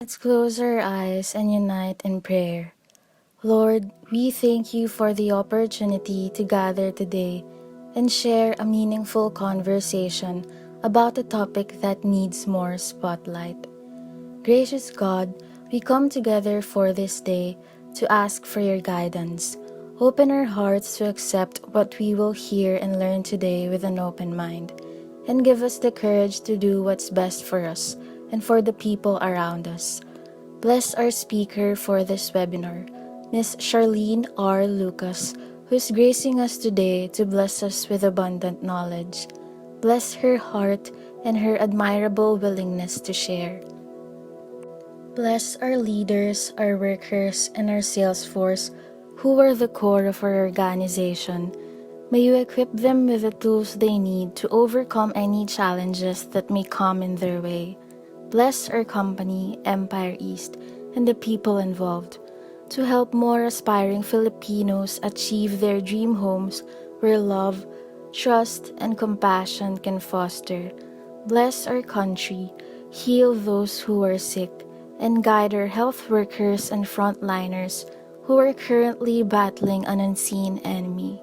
Let's close our eyes and unite in prayer. Lord, we thank you for the opportunity to gather today and share a meaningful conversation about a topic that needs more spotlight. Gracious God, we come together for this day to ask for your guidance. Open our hearts to accept what we will hear and learn today with an open mind, and give us the courage to do what's best for us and for the people around us. Bless our speaker for this webinar, Ms. Charlene Lucas, who's gracing us today to bless us with abundant knowledge. Bless her heart and her admirable willingness to share. Bless our leaders, our workers, and our sales force, who are the core of our organization. May you equip them with the tools they need to overcome any challenges that may come in their way. Bless our company, Empire East, and the people involved, to help more aspiring Filipinos achieve their dream homes where love, trust, and compassion can foster. Bless our country, heal those who are sick, and guide our health workers and frontliners who are currently battling an unseen enemy.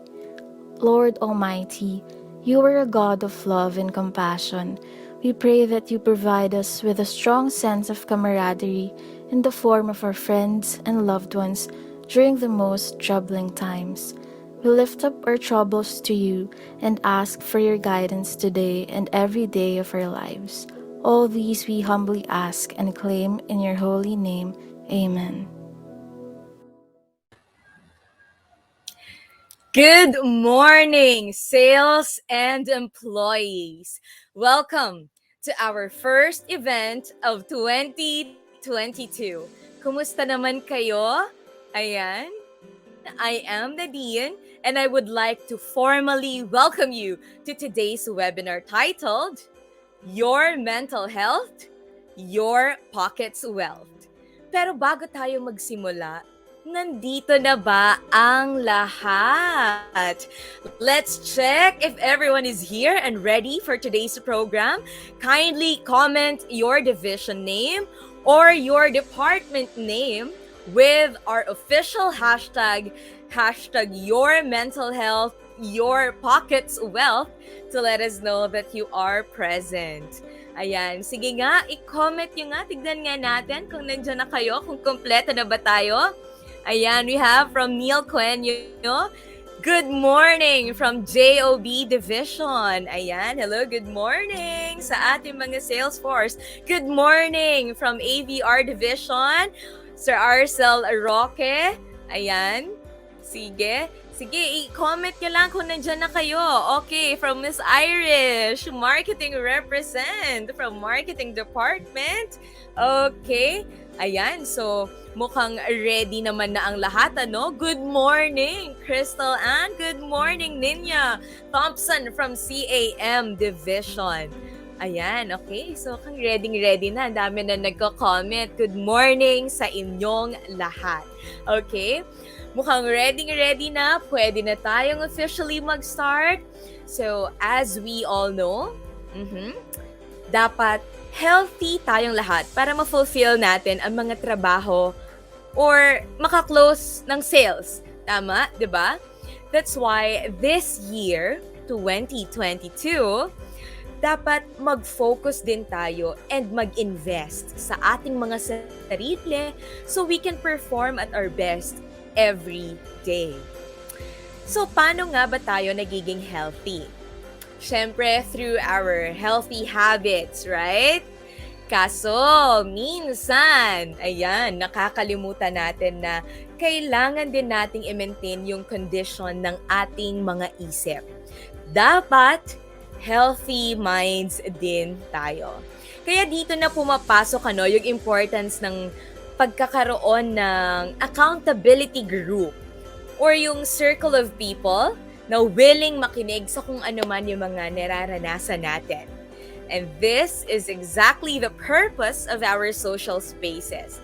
Lord Almighty, You are a God of love and compassion. We pray that you provide us with a strong sense of camaraderie in the form of our friends and loved ones during the most troubling times. We lift up our troubles to you and ask for your guidance today and every day of our lives. All these we humbly ask and claim in your holy name. Amen. Good morning, sales and employees. Welcome to our first event of 2022. Kumusta naman kayo? Ayan, I am Nadine and I would like to formally welcome you to today's webinar titled Your Mental Health, Your Pocket's Wealth. Pero bago tayo magsimula, nandito na ba ang lahat? Let's check if everyone is here and ready for today's program. Kindly comment your division name or your department name with our official hashtag your mental health, your pockets wealth to let us know that you are present. Ayan, sige nga, i-comment nyo nga, tignan nga natin kung nandiyan na kayo, kung kompleto na ba tayo. Ayan, we have from Neil Cuenyo, good morning from JOB Division. Ayan, hello, good morning sa ating mga Salesforce. Good morning from AVR Division, Sir Arcel Roque. Ayan, sige. Sige, i-comment nyo lang kung nandyan na kayo. Okay, from Miss Irish, Marketing Represent from Marketing Department. Okay, ayan. So, mukhang ready naman na ang lahat, ano? Good morning, Crystal Ann. Good morning, Ninya Thompson from CAM Division. Ayan, okay. So, kang ready na. Ang dami na nagko-comment. Good morning sa inyong lahat. Okay? Mukhang ready na. Pwede na tayong officially mag-start. So, as we all know, dapat healthy tayong lahat para ma-fulfill natin ang mga trabaho or maka-close ng sales. Tama, di ba? That's why this year, 2022, dapat mag-focus din tayo and mag-invest sa ating mga sarili so we can perform at our best every day. So, paano nga ba tayo nagiging healthy? Siyempre, through our healthy habits, right? Kaso, minsan, ayan, nakakalimutan natin na kailangan din nating i-maintain yung condition ng ating mga isip. Dapat, healthy minds din tayo. Kaya dito na pumapasok yung importance ng pagkakaroon ng accountability group or yung circle of people na willing makinig sa kung ano man yung mga nararanasan natin. And this is exactly the purpose of our social spaces.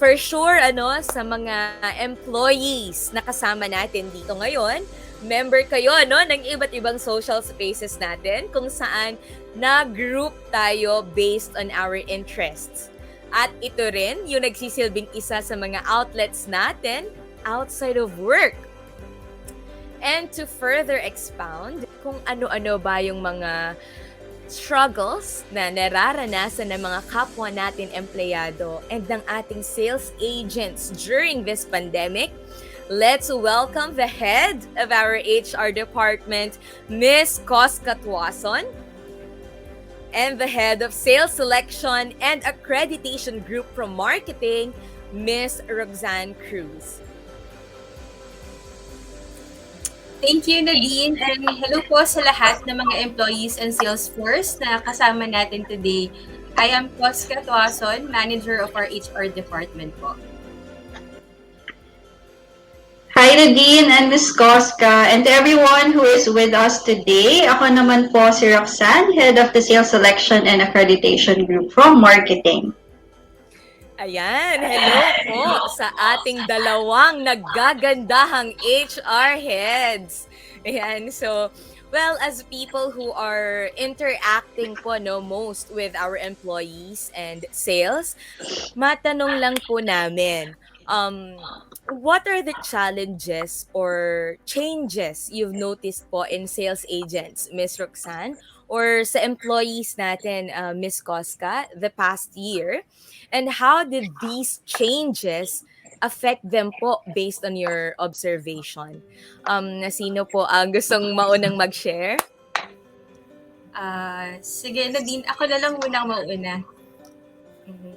For sure, sa mga employees na kasama natin dito ngayon, member kayo ng iba't ibang social spaces natin kung saan na-group tayo based on our interests. At ito rin yung nagsisilbing isa sa mga outlets natin outside of work. And to further expound kung ano-ano ba yung mga struggles na nararanasan ng mga kapwa natin empleyado and ng ating sales agents during this pandemic, let's welcome the head of our HR department, Ms. Cosca Tuason, and the head of Sales Selection and Accreditation Group from Marketing, Ms. Roxanne Cruz. Thank you, Nadine, and hello po sa lahat ng mga employees and Salesforce na kasama natin today. I am Cosca Tuason, manager of our HR department po. Hi Nadine and Ms. Cosca, and to everyone who is with us today. Ako naman po si Roxanne, Head of the Sales Selection and Accreditation Group from Marketing. Ayan, hello po sa ating dalawang naggagandahang HR heads. Ayan, so, well, as people who are interacting po most with our employees and sales, matanong lang po namin, what are the challenges or changes you've noticed po in sales agents, Miss Roxanne, or sa employees natin, Miss Cosca, the past year? And how did these changes affect them po based on your observation? Sino po ang gustong maunang mag-share? Sige Nadine, ako na lang munang mauna. Mhm.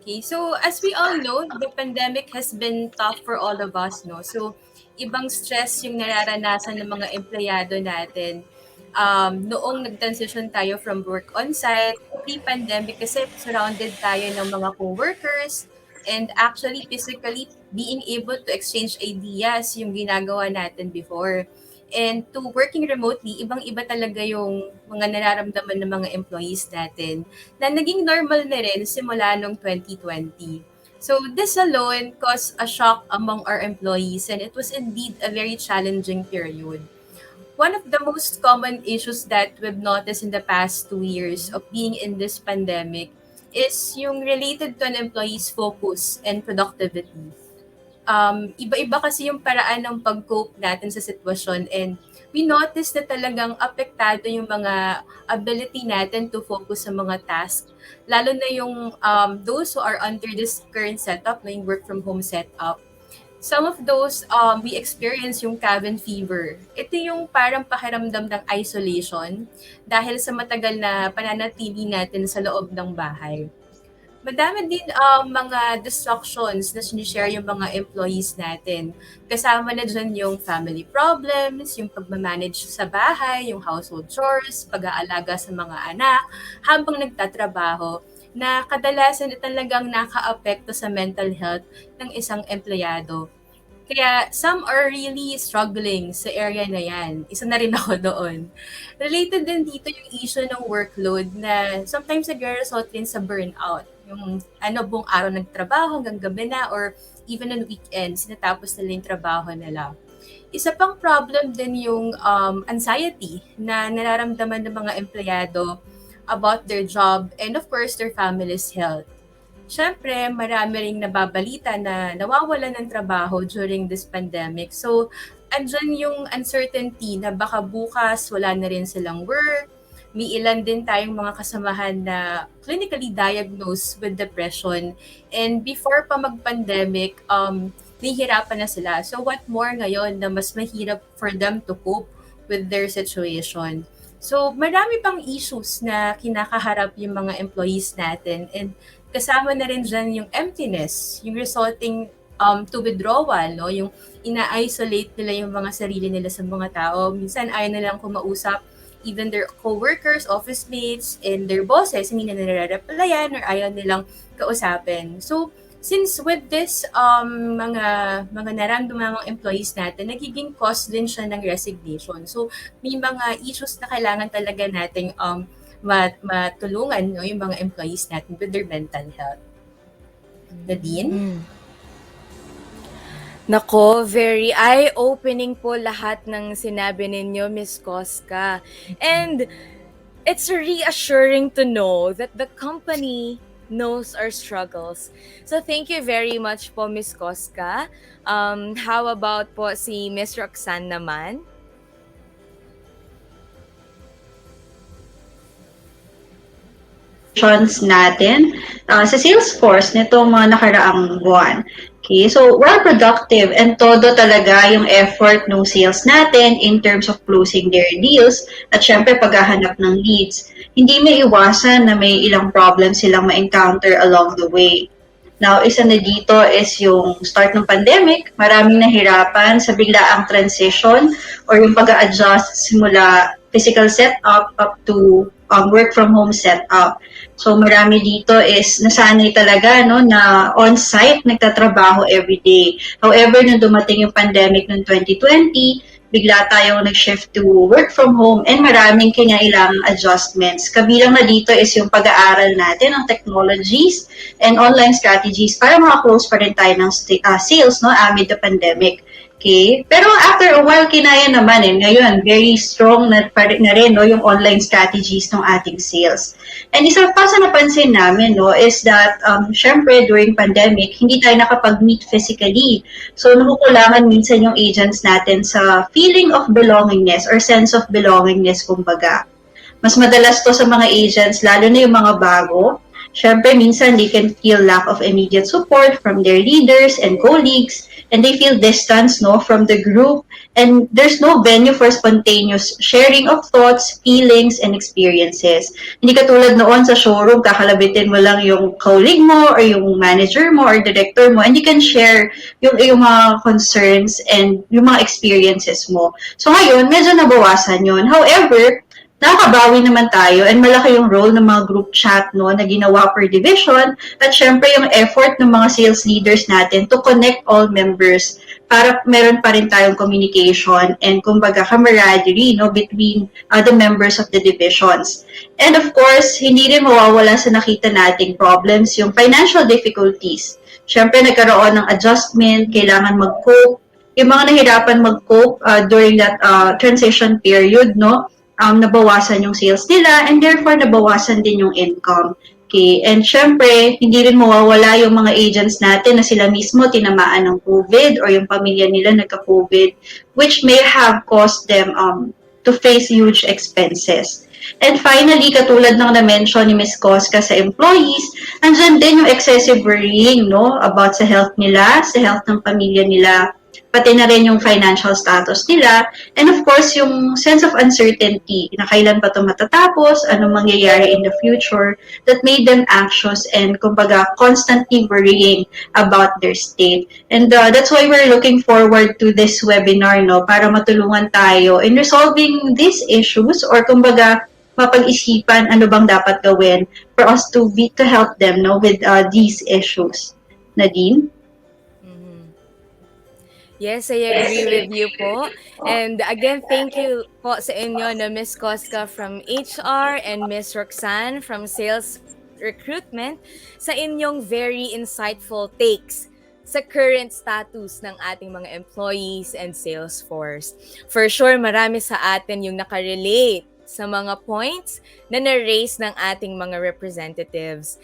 Okay, so as we all know, the pandemic has been tough for all of us, no? So, ibang stress yung nararanasan ng mga empleyado natin. Noong nag-transition tayo from work on-site, pre-pandemic kasi surrounded tayo ng mga co-workers and actually physically being able to exchange ideas yung ginagawa natin before. And to working remotely, ibang-iba talaga yung mga nararamdaman ng mga employees natin na naging normal na rin simula noong 2020. So this alone caused a shock among our employees and it was indeed a very challenging period. One of the most common issues that we've noticed in the past 2 years of being in this pandemic is yung related to an employee's focus and productivity. Iba-iba kasi yung paraan ng pag-cope natin sa sitwasyon and we noticed na talagang apektado yung mga ability natin to focus sa mga tasks. Lalo na yung those who are under this current setup, na yung work from home setup. Some of those, we experience yung cabin fever. Ito yung parang pakiramdam ng isolation dahil sa matagal na pananatili natin sa loob ng bahay. Madami din mga distractions na sinishare yung mga employees natin. Kasama na dyan yung family problems, yung pagmamanage sa bahay, yung household chores, pag-aalaga sa mga anak, habang nagtatrabaho, na kadalasan na talagang naka-apekto sa mental health ng isang empleyado. Kaya some are really struggling sa area na yan. Isa na rin ako doon. Related din dito yung issue ng workload na sometimes nagre-result rin sa burnout. Yung buong araw nagtrabaho hanggang gabi na or even on weekends, sinatapos nila yung trabaho nila. Isa pang problem din yung anxiety na nararamdaman ng mga empleyado about their job and of course their family's health. Siyempre, marami ring nababalita na nawawalan ng trabaho during this pandemic. So, andyan yung uncertainty na baka bukas wala na rin silang work. May ilan din tayong mga kasamahan na clinically diagnosed with depression. And before pa mag-pandemic, nahihirapan na sila. So, what more ngayon na mas mahirap for them to cope with their situation. So, marami pang issues na kinakaharap yung mga employees natin. And kasama na rin dyan yung emptiness, yung resulting to withdrawal, no? Yung ina-isolate nila yung mga sarili nila sa mga tao. Minsan ayaw nilang kumausap even their co-workers, office mates, and their bosses. Hindi na nire-replyan or ayaw nilang kausapin. So, since with this mga naramdaman mga employees natin, nagiging cause din siya ng resignation. So, may mga issues na kailangan talaga nating matulungan, no, yung mga employees natin with their mental health. Nadine? Nako, very eye-opening po lahat ng sinabi ninyo, Miss Cosca. And it's reassuring to know that the company knows our struggles. So thank you very much po, Miss Cosca. How about po si Miss Roxanne naman? Natin sa Salesforce nitong mga nakaraang buwan. Okay, so we're productive and todo talaga yung effort ng sales natin in terms of closing their deals at syempre paghahanap ng leads. Hindi may iwasan na may ilang problems silang ma-encounter along the way. Now, isa na dito is yung start ng pandemic. Maraming nahirapan sa biglaang transition or yung pag-a-adjust simula physical setup up to work from home setup. So marami dito is nasanay talaga no na on-site nagtatrabaho every day. However, nung dumating yung pandemic noong 2020, bigla tayong nag-shift to work from home and maraming kailangang adjustments. Kabilang na dito is yung pag-aaral natin ng technologies and online strategies para maka-close pa rin tayo ng sales no amid the pandemic. Okay? Pero after a while, kinaya naman eh. Ngayon, very strong na rin no, yung online strategies ng ating sales. And isa pa sa napansin namin no, is that, syempre, during pandemic, hindi tayo nakapag-meet physically. So, nakukulangan minsan yung agents natin sa feeling of belongingness or sense of belongingness, kumbaga. Mas madalas to sa mga agents, lalo na yung mga bago. Siyempre, minsan they can feel lack of immediate support from their leaders and colleagues, and they feel distance no, from the group, and there's no venue for spontaneous sharing of thoughts, feelings, and experiences. Hindi katulad noon sa showroom, kakalabitin mo lang yung colleague mo or yung manager mo or director mo, and you can share yung mga concerns and yung mga experiences mo. So ngayon, medyo nabawasan yun. However, nakakabawi naman tayo and malaki yung role ng mga group chat no, na ginawa per division at syempre yung effort ng mga sales leaders natin to connect all members para meron pa rin tayong communication and kumbaga camaraderie no, between the members of the divisions. And of course, hindi rin mawawala sa nakita nating problems yung financial difficulties. Syempre nagkaroon ng adjustment, kailangan mag-cope. Yung mga nahirapan mag-cope during that transition period, no, nabawasan yung sales nila and therefore nabawasan din yung income. Okay, and syempre, hindi rin mawawala yung mga agents natin na sila mismo tinamaan ng COVID or yung pamilya nila nagka-COVID, which may have caused them to face huge expenses. And finally, katulad ng na-mention ni Ms. Cosca sa employees, andyan din yung excessive worrying no, about sa health nila, sa health ng pamilya nila, pati na rin yung financial status nila, and of course, yung sense of uncertainty, na kailan pa ito matatapos, anong mangyayari in the future, that made them anxious and, kumbaga, constantly worrying about their state. And that's why we're looking forward to this webinar, no, para matulungan tayo in resolving these issues, or kumbaga, mapag-isipan ano bang dapat gawin for us to help them no, with these issues. Nadine? Yes, I agree with you po. And again, thank you po sa inyo na Miss Cosca from HR and Miss Roxanne from Sales Recruitment sa inyong very insightful takes sa current status ng ating mga employees and sales force. For sure, marami sa atin yung nakarelate sa mga points na na-raise ng ating mga representatives.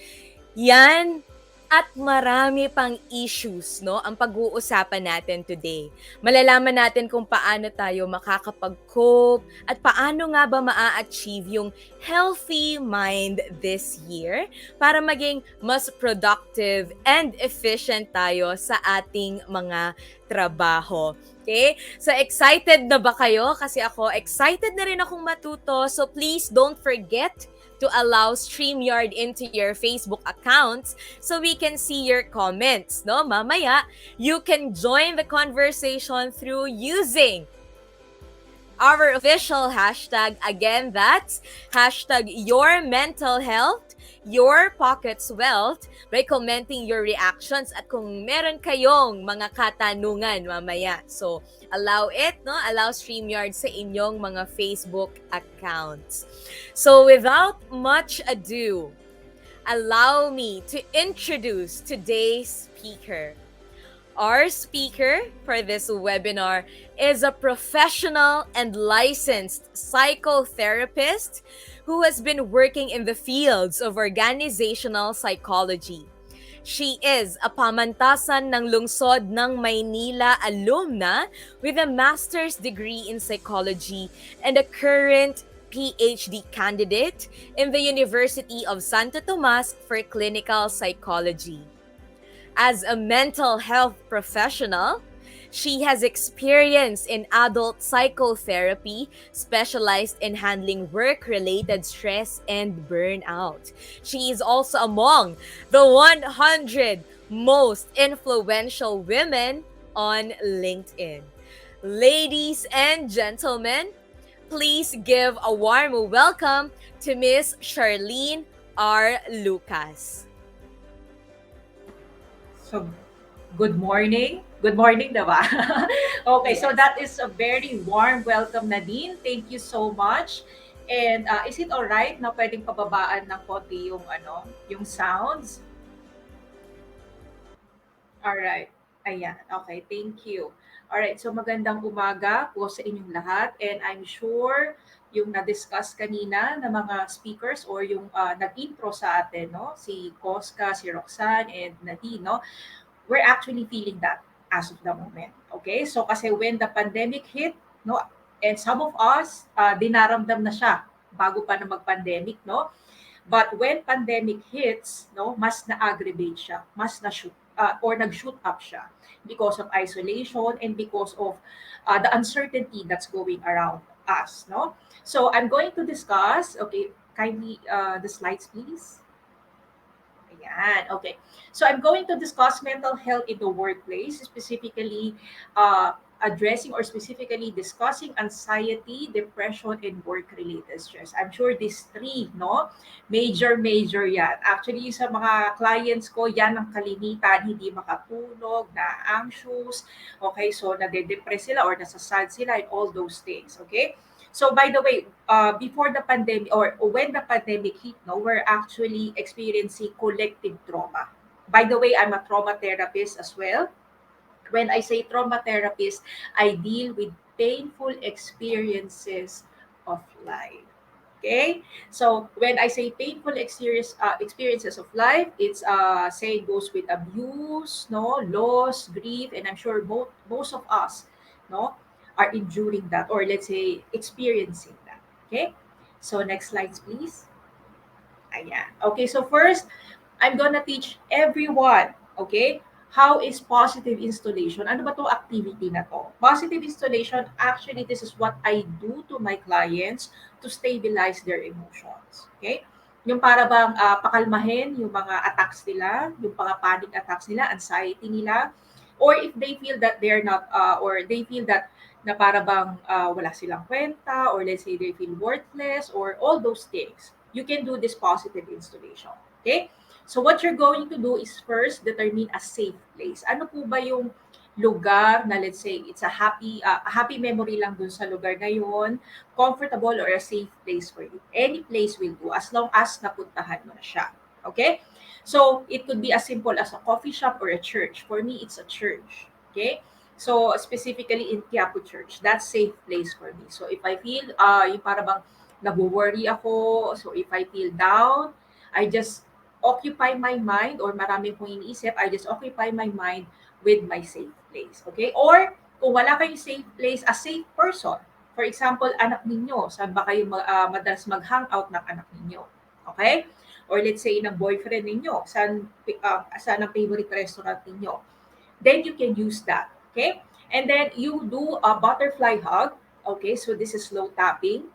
Yan at marami pang issues, no, ang pag-uusapan natin today. Malalaman natin kung paano tayo makakapag-cope at paano nga ba maa-achieve yung healthy mind this year para maging mas productive and efficient tayo sa ating mga trabaho. Okay? So, excited na ba kayo? Kasi ako, excited na rin akong matuto. So, please don't forget to allow StreamYard into your Facebook accounts so we can see your comments, no? Mamaya, you can join the conversation through using our official hashtag. Again, that's hashtag your mental health, your pockets wealth, by commenting your reactions at kung meron kayong mga katanungan mamaya. So, allow it, no? Allow StreamYard sa inyong mga Facebook accounts. So, without much ado, allow me to introduce today's speaker. Our speaker for this webinar is a professional and licensed psychotherapist who has been working in the fields of organizational psychology. She is a pamantasan ng lungsod ng Maynila alumna with a master's degree in psychology and a current PhD candidate in the University of Santo Tomas for clinical psychology. As a mental health professional, she has experience in adult psychotherapy, specialized in handling work-related stress and burnout. She is also among the 100 most influential women on LinkedIn. Ladies and gentlemen, please give a warm welcome to Miss Charlene R. Lucas. So, good morning. Good morning, diba? Okay, so that is a very warm welcome, Nadine. Thank you so much. And is it alright na pwedeng pababaan ng konti yung sounds? Alright. Ayan. Okay, thank you. Alright, so magandang umaga po sa inyong lahat, and I'm sure yung na-discuss kanina ng mga speakers or yung nag-intro sa atin, no? Si Koska, si Roxanne, and Nadine, no? We're actually feeling that as of the moment. Okay? So kasi when the pandemic hit, no, and some of us dinaramdam na siya bago pa na mag-pandemic, no? But when pandemic hits, no, mas na-aggravate siya, mas na-shoot or nag-shoot up siya because of isolation and because of the uncertainty that's going around us, no? So I'm going to discuss, okay, kindly the slides please. Ayan, okay. So I'm going to discuss mental health in the workplace, specifically addressing or specifically discussing anxiety, depression, and work-related stress. I'm sure these three, no? Major yan. Actually, sa mga clients ko, yan ang kalimitan, hindi makatulog, na-anxious, okay? So, nade-depress sila or nasasad sila and all those things, okay? So by the way, before the pandemic or when the pandemic hit, no, we're actually experiencing collective trauma. By the way, I'm a trauma therapist as well. When I say trauma therapist, I deal with painful experiences of life. Okay, so when I say painful experiences of life, it's say goes with abuse, no, loss, grief, and I'm sure most of us, no, are enduring that or let's say experiencing that. Okay, so next slides, please. Ayan. Okay, so first, I'm gonna teach everyone, okay, how is positive installation? Ano ba to activity na to? Positive installation, actually, this is what I do to my clients to stabilize their emotions. Okay? Yung para bang pakalmahin yung mga attacks nila, yung mga panic attacks nila, anxiety nila, or if they feel that they're not, or they feel that na para bang wala silang kwenta, or let's say they feel worthless, or all those things, you can do this positive installation. Okay? So what you're going to do is first determine a safe place. Ano po ba yung lugar na let's say it's a happy memory lang dun sa lugar na yun, comfortable or a safe place for you. Any place will do as long as napuntahan mo na siya. Okay? So it could be as simple as a coffee shop or a church. For me, it's a church. Okay? So specifically in Quiapo Church, that's safe place for me. So if I feel yung para bang nag-worry ako, so if I feel down, I just occupy my mind or marami kong iniisip, I just occupy my mind with my safe place. Okay? Or kung wala kayong safe place, a safe person. For example, anak ninyo, saan ba kayo madalas mag-hangout ng anak ninyo? Okay? Or let's say, ng boyfriend ninyo, saan ang favorite restaurant ninyo? Then you can use that. Okay? And then you do a butterfly hug. Okay? So this is slow tapping,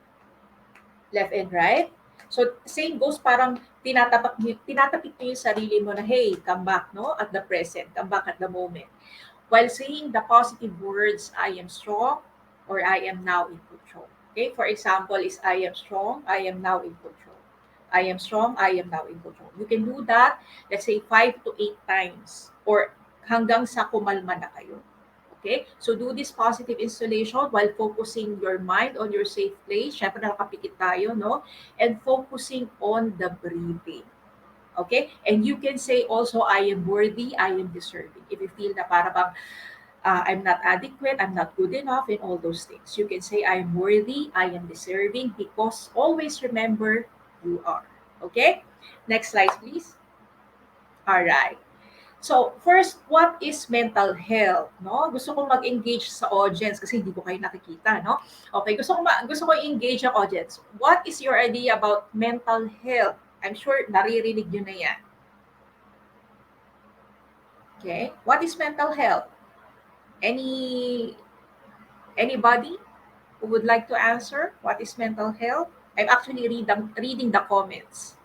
left and right. So same goes, parang tinatapik niyo yung sarili mo na, hey, come back, no? At the present, come back at the moment. While saying the positive words, I am strong, or I am now in control. Okay, for example, is I am strong, I am now in control. I am strong, I am now in control. You can do that, let's say 5 to 8 times, or hanggang sa kumalma na kayo. Okay? So do this positive installation while focusing your mind on your safe place. Syempre nakapikit tayo, no? And focusing on the breathing. Okay? And you can say also, I am worthy, I am deserving. If you feel na para bang I'm not adequate, I'm not good enough, and all those things. You can say, I am worthy, I am deserving, because always remember, you are. Okay? Next slide, please. All right. So, first, what is mental health, no? Gusto kong mag-engage sa audience kasi hindi ko kayo nakikita, no? Okay, gusto ko i-engage ang audience. What is your idea about mental health? I'm sure naririnig niyo na yan. Okay? What is mental health? Anybody who would like to answer what is mental health? I'm actually reading the comments.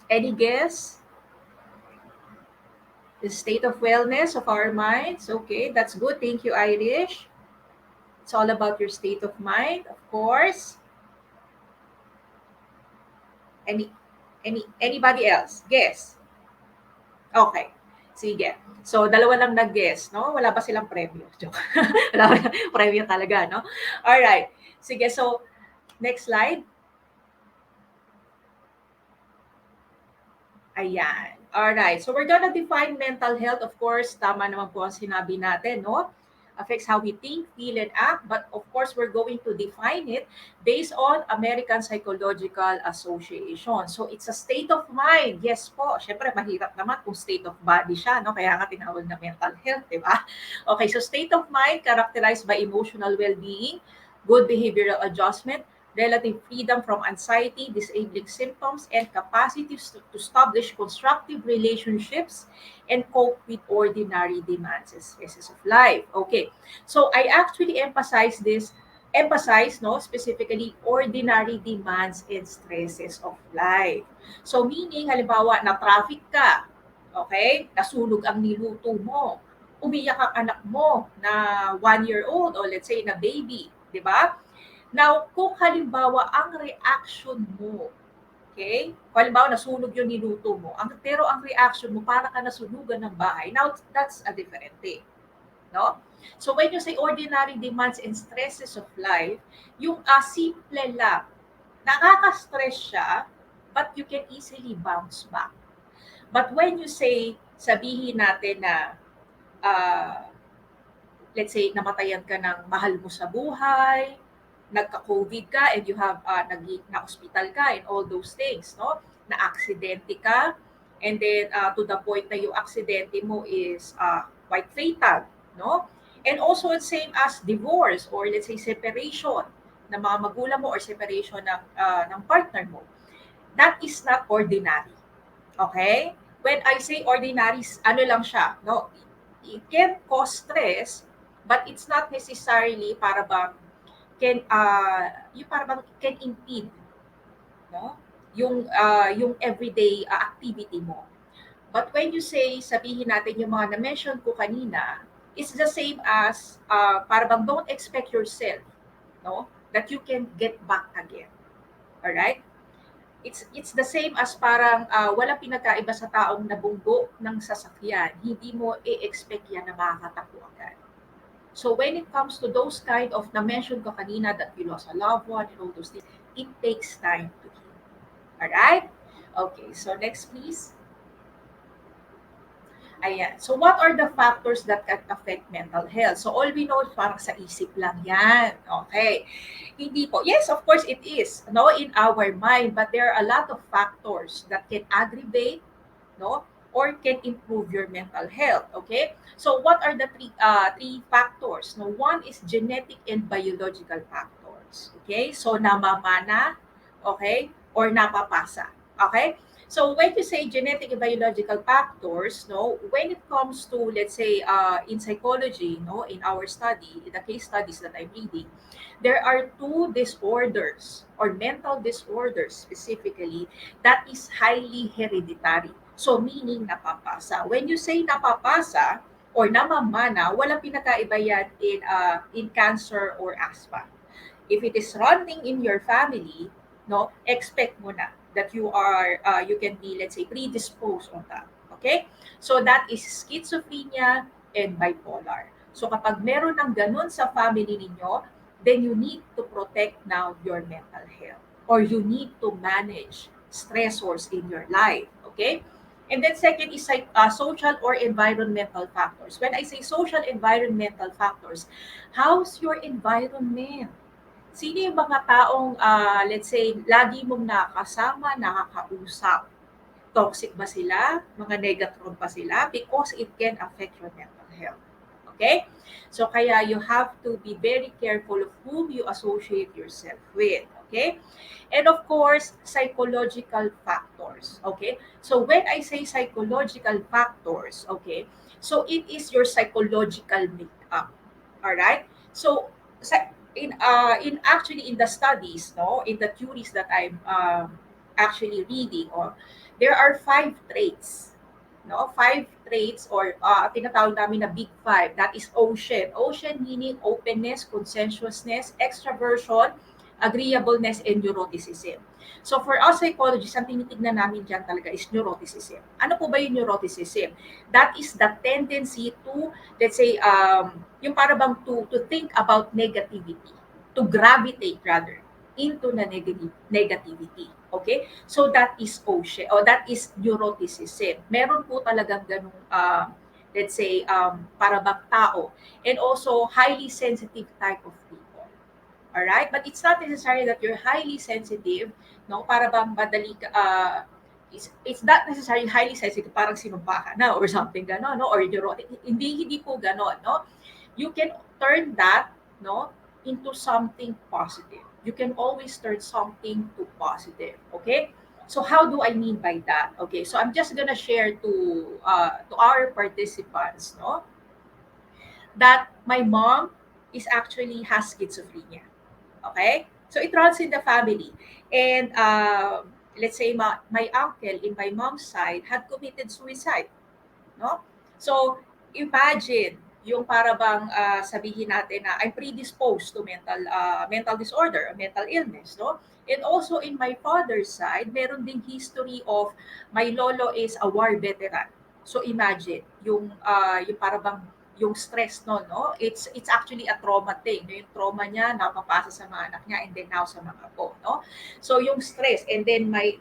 Any guess? The state of wellness of our minds. Okay, that's good. Thank you, Irish. It's all about your state of mind, of course. Anybody else? Guess. Okay. Sige. So, dalawa lang nag-guess, no? Wala ba silang premyo? Joke. Wala ba premyo talaga, no? All right. Sige, so next slide. Ayan. Alright. So we're gonna define mental health. Of course, tama naman po ang sinabi natin, no? Affects how we think, feel, and act. But of course, we're going to define it based on American Psychological Association. So it's a state of mind. Yes po. Siyempre, mahirap naman kung state of body siya, no? Kaya nga tinawag na mental health, di ba? Okay, so state of mind characterized by emotional well-being, good behavioral adjustment, relative freedom from anxiety, disabling symptoms, and capacity to establish constructive relationships and cope with ordinary demands and stresses of life. Okay, so I actually emphasize no specifically ordinary demands and stresses of life. So meaning halimbawa na traffic ka, okay, nasunog ang niluto mo, umiyak ang anak mo na 1 year old or let's say na baby, di ba? Now, kung halimbawa ang reaction mo, okay? Kung halimbawa nasunog yung niluto mo, pero ang reaction mo para ka nasunugan ng bahay, now that's a different thing. No? So when you say ordinary demands and stresses of life, yung simple lang, nakaka-stress siya, but you can easily bounce back. But when you say, sabihin natin na uh, let's say, namatayan ka ng mahal mo sa buhay, nagka-COVID ka and you have, na-hospital ka and all those things, no? Na-aksidente ka, and then to the point na yung aksidente mo is quite fatal, no? And also it's same as divorce or let's say separation ng mga magulang mo or separation ng partner mo. That is not ordinary. Okay? When I say ordinary, ano lang siya, no? It can cause stress, but it's not necessarily para bang yung para bang can impede, no? Yung everyday activity mo. But when you say, sabihin natin yung mga na-mention ko kanina, it's the same as para bang don't expect yourself, no? That you can get back again. All right? It's the same as parang walang pinagkaiba sa taong nabunggo ng sasakyan. Hindi mo i-expect yan na makakatakbo agad. So when it comes to those kind of na-mention ko kanina that you lost a loved one and all those things, it takes time to heal. Alright? Okay, so next please. Ayan. So what are the factors that can affect mental health? So all we know is parang sa isip lang yan. Okay. Hindi po. Yes, of course it is, no, in our mind, but there are a lot of factors that can aggravate, no, or can improve your mental health. Okay. So what are the three factors? No, one is genetic and biological factors. Okay. So namamana, okay, or napapasa. Okay. So when you say genetic and biological factors, no, when it comes to let's say in psychology, no, in our study, in the case studies that I'm reading, there are two disorders or mental disorders specifically that is highly hereditary. So meaning napapasa. When you say napapasa or namamana, walang pinakaiba yan in cancer or asthma. If it is running in your family, no, expect mo na that you can be, let's say, predisposed on that. Okay? So that is schizophrenia and bipolar. So kapag meron ng ganun sa family ninyo, then you need to protect now your mental health or you need to manage stressors in your life. Okay? And then second is social or environmental factors. When I say social environmental factors, how's your environment? Sino yung mga taong, let's say, lagi mong nakakasama, nakakausap? Toxic ba sila? Mga negatron pa sila? Because it can affect your mental health. Okay? So, kaya you have to be very careful of whom you associate yourself with. Okay? And of course, psychological factors. Okay? So, when I say psychological factors, okay, so it is your psychological makeup. Alright? So, in actually in the studies, no, in the theories that I'm actually reading, or there are 5 traits, no, 5 traits or tinatawag namin na big 5. That is ocean. Ocean meaning openness, conscientiousness, extraversion, agreeableness, and neuroticism. So for us psychologists, ang tinitignan namin dyan talaga is neuroticism. Ano po ba yung neuroticism? That is the tendency to, let's say, yung para bang to think about negativity, to gravitate rather, into na negativity. Okay? So that is OSHE, or that is neuroticism. Meron po talagang ganung, let's say, para bang tao. And also, highly sensitive type of people. Alright? But it's not necessary that you're highly sensitive, no? Para bang madali ka, it's not necessarily highly sensitive, parang sinumpa ka na or something gano'n, no? Or neurotic. Hindi po gano'n, no? You can turn that, no, into something positive. You can always turn something to positive, okay? So how do I mean by that? Okay, so I'm just gonna share to our participants, no, that my mom is actually has schizophrenia. Okay? So it runs in the family. And let's say my uncle in my mom's side had committed suicide. No? So imagine yung para bang sabihin natin na I'm predisposed to mental disorder, mental illness, no? And also in my father's side, meron ding history of my lolo is a war veteran. So imagine yung para bang yung stress no, it's actually a trauma thing. No? Yung trauma niya napapasa sa mga anak niya and then now sa mga apo, no? So yung stress and then my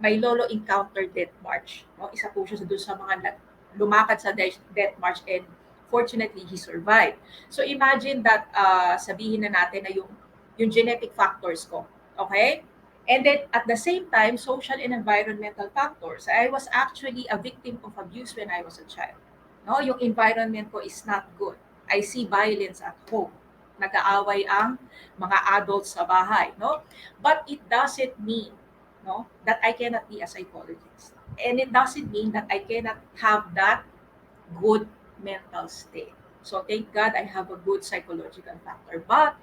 lolo encountered death march. No? Isa po siya doon sa mga lumakad sa death march and fortunately he survived. So imagine that sabihin na natin na yung genetic factors ko. Okay? And then at the same time, social and environmental factors. I was actually a victim of abuse when I was a child. No, yung environment ko is not good. I see violence at home. Nag-aaway ang mga adults sa bahay, no? But it doesn't mean, no, that I cannot be a psychologist. And it doesn't mean that I cannot have that good mental state. So thank God I have a good psychological factor, but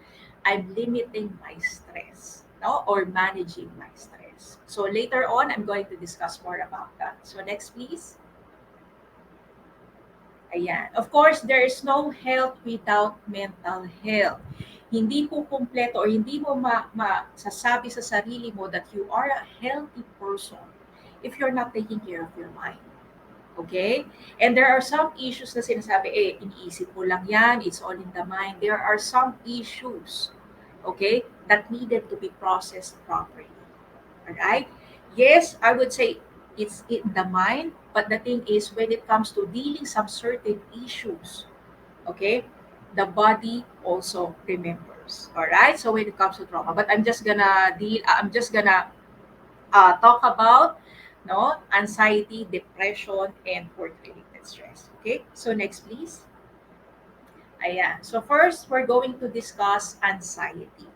I'm limiting my stress, no, or managing my stress. So later on, I'm going to discuss more about that. So next, please. Ayan. Of course, there is no health without mental health. Hindi po kumpleto or hindi mo masasabi sa sarili mo that you are a healthy person if you're not taking care of your mind. Okay? And there are some issues na sinasabi, iniisip mo lang yan, it's all in the mind. There are some issues, okay, that needed to be processed properly. Alright? Yes, I would say it's in the mind, but the thing is when it comes to dealing some certain issues, okay, the body also remembers. Alright? So when it comes to trauma, but I'm just gonna talk about no anxiety, depression, and work-related stress. Okay? So next, please. Ayan. So first, we're going to discuss anxiety.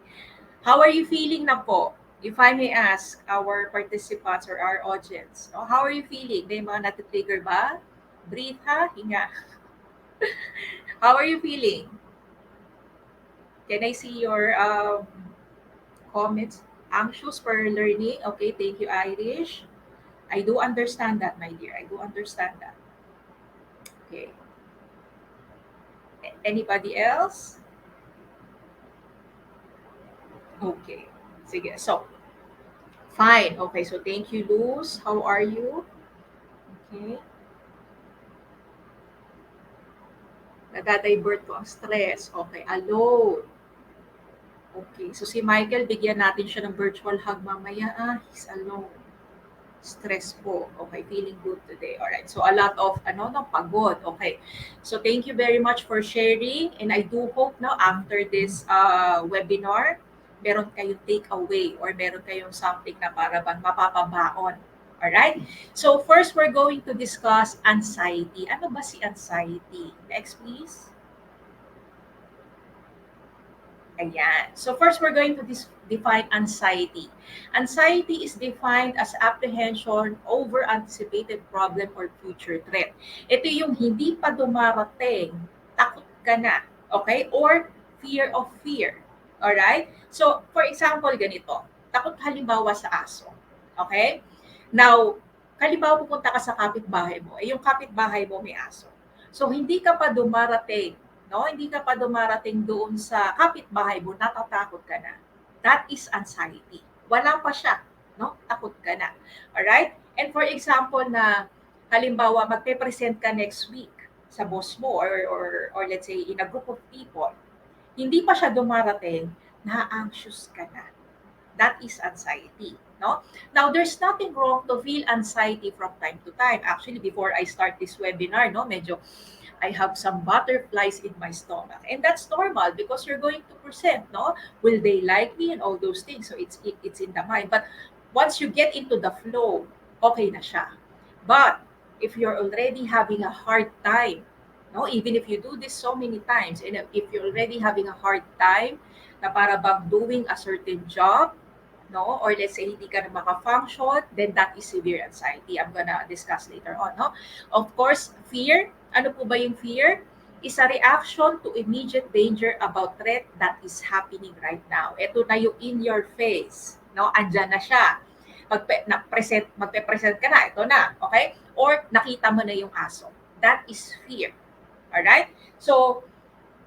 How are you feeling na po? If I may ask our participants or our audience, no? How are you feeling? May mga natitrigger ba? Breathe ha, hinga. How are you feeling? Can I see your comments? Anxious for learning? Okay, thank you, Irish. I do understand that, my dear. I do understand that. Okay. Anybody else? Okay. Sige. So, fine. Okay. So, thank you, Luz. How are you? Okay. Nagda-divert po ang stress. Okay. Alone. Okay. So, si Michael, bigyan natin siya ng virtual hug mamaya. He's alone. Stress po. Okay, feeling good today. All right. So a lot of pagod. Okay. So thank you very much for sharing, and I do hope after this webinar, meron kayong takeaway or meron kayong something na para bang mapapabaon. All right? So first we're going to discuss anxiety. Ano ba si anxiety? Next please. Ayan. So first, we're going to define anxiety. Anxiety is defined as apprehension over anticipated problem or future threat. Ito yung hindi pa dumarating, takot ka na. Okay? Or fear of fear. Alright? So, for example, ganito. Takot halimbawa sa aso. Okay? Now, halimbawa pupunta ka sa kapitbahay mo. Yung kapitbahay mo may aso. So, hindi ka pa dumarating, no? Hindi ka pa dumarating doon sa kapitbahay mo, natatakot ka na. That is anxiety. Wala pa siya, no? Takot ka na. Alright? And for example na, halimbawa, magpe-present ka next week sa boss mo or let's say in a group of people, hindi pa siya dumarating, na-anxious ka na. That is anxiety, no? Now, there's nothing wrong to feel anxiety from time to time. Actually, before I start this webinar, no, medyo I have some butterflies in my stomach. And that's normal because you're going to present, no? Will they like me and all those things? So it's in the mind. But once you get into the flow, okay na siya. But if you're already having a hard time, no, even if you do this so many times, and if you're already having a hard time na para bang doing a certain job, no, or let's say hindi ka na maka-function, then that is severe anxiety. I'm gonna discuss later on, no? Of course, fear. Ano po ba yung fear? Is a reaction to immediate danger about threat that is happening right now. Ito na yung in your face, no? Andyan na siya. Magpe-present ka na, ito na, okay? Or nakita mo na yung aso. That is fear. Alright? So,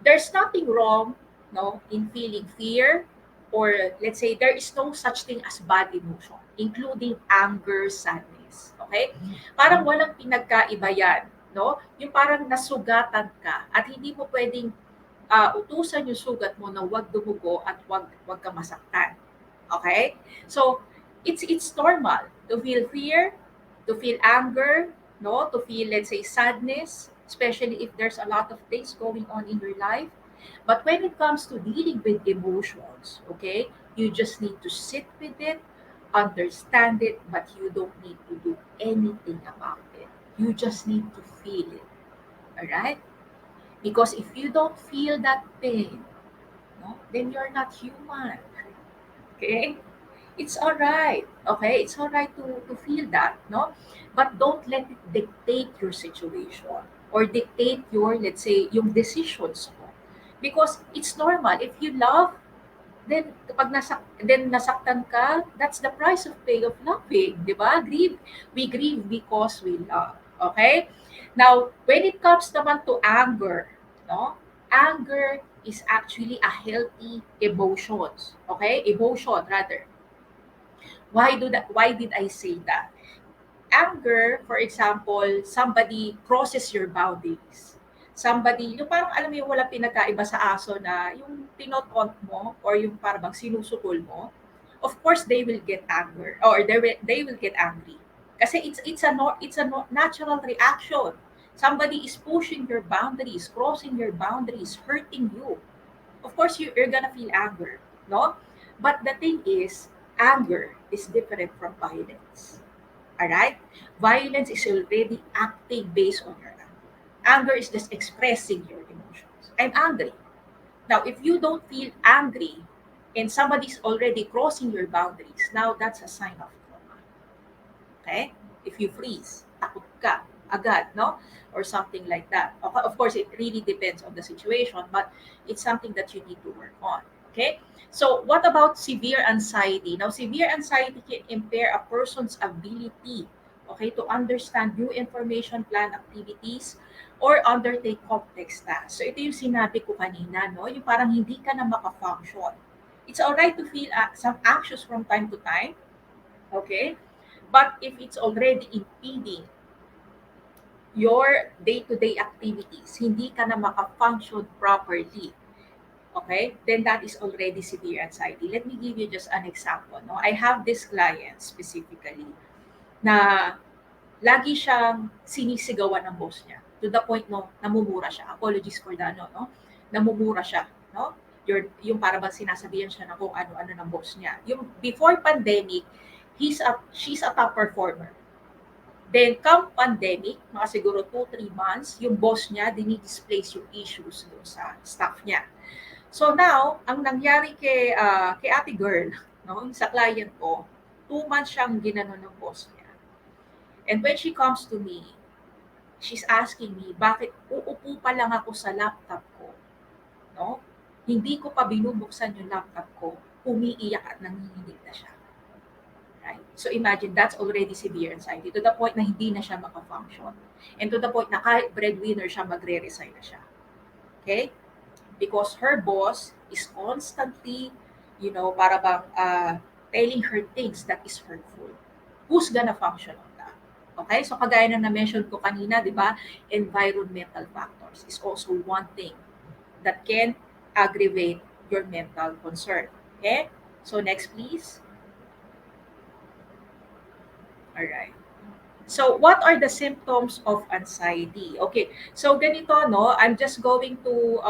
there's nothing wrong, no, in feeling fear, or let's say there is no such thing as bad emotion, including anger, sadness. Okay? Parang walang pinagkaiba yan, no? Yung parang nasugatan ka at hindi mo pwedeng utusan yung sugat mo na wag dumugo at wag ka masaktan. Okay? So, it's normal to feel fear, to feel anger, no, to feel, let's say, sadness, especially if there's a lot of things going on in your life. But when it comes to dealing with emotions, okay, you just need to sit with it, understand it, but you don't need to do anything about it. You just need to feel it. All right? Because if you don't feel that pain, no, then you're not human. Okay? It's all right. Okay? It's all right to feel that, no? But don't let it dictate your situation or dictate your, let's say, yung decisions mo. Because it's normal. If you love, then nasaktan ka, that's the price of pay of loving, di ba? We grieve because we love. Okay? Now, when it comes naman to anger, no? Anger is actually a healthy emotions. Okay? Emotion rather. Why did I say that? Anger, for example, somebody crosses your boundaries. Somebody, yung parang alam mo yung wala pinagkaiba sa aso na yung tinotont mo or yung parang bang sinusukol mo, of course they will get anger or they will get angry. Kasi it's a natural reaction. Somebody is pushing your boundaries, crossing your boundaries, hurting you. Of course you're gonna feel anger, no? But the thing is, anger is different from violence. Alright? Violence is already acting based on your anger. Anger is just expressing your emotions. I'm angry. Now, if you don't feel angry and somebody's already crossing your boundaries, now that's a sign of trauma. Okay? If you freeze, takot ka agad, no? Or something like that. Of course, it really depends on the situation, but it's something that you need to work on. Okay? So, what about severe anxiety? Now, severe anxiety can impair a person's ability, okay, to understand new information, plan activities, or undertake complex tasks. So, ito yung sinabi ko kanina, no? Yung parang hindi ka na maka-function. It's alright to feel some anxious from time to time, okay? But if it's already impeding your day-to-day activities, hindi ka na maka-function properly, okay, then that is already severe anxiety. Let me give you just an example. No? I have this client specifically na lagi siyang sinisigawan ng boss niya to the point no, namumura siya. Apologies for the ano, no? Namumura siya, no? Yung para bang sinasabihan siya na kung ano-ano ng boss niya. Yung before pandemic, she's a top performer. Then, come pandemic, mga siguro 2-3 months, yung boss niya, dinidisplace yung issues doon sa staff niya. So now, ang nangyari kay ate girl, no, sa client ko, 2 months siyang ginanon ng boss niya. And when she comes to me, she's asking me, bakit uupo pa lang ako sa laptop ko? No? Hindi ko pa binubuksan yung laptop ko, umiiyak at nanginginig na siya. Right? So imagine, that's already severe anxiety to the point na hindi na siya maka-function. And to the point na kahit breadwinner siya, magre-resign na siya. Okay? Because her boss is constantly, para bang telling her things that is hurtful. Who's gonna function on that? Okay? So kagaya na na-mention ko kanina, di ba? Environmental factors is also one thing that can aggravate your mental concern. Okay? So next, please. All right. So, what are the symptoms of anxiety? Okay, so ganito, no? I'm just going to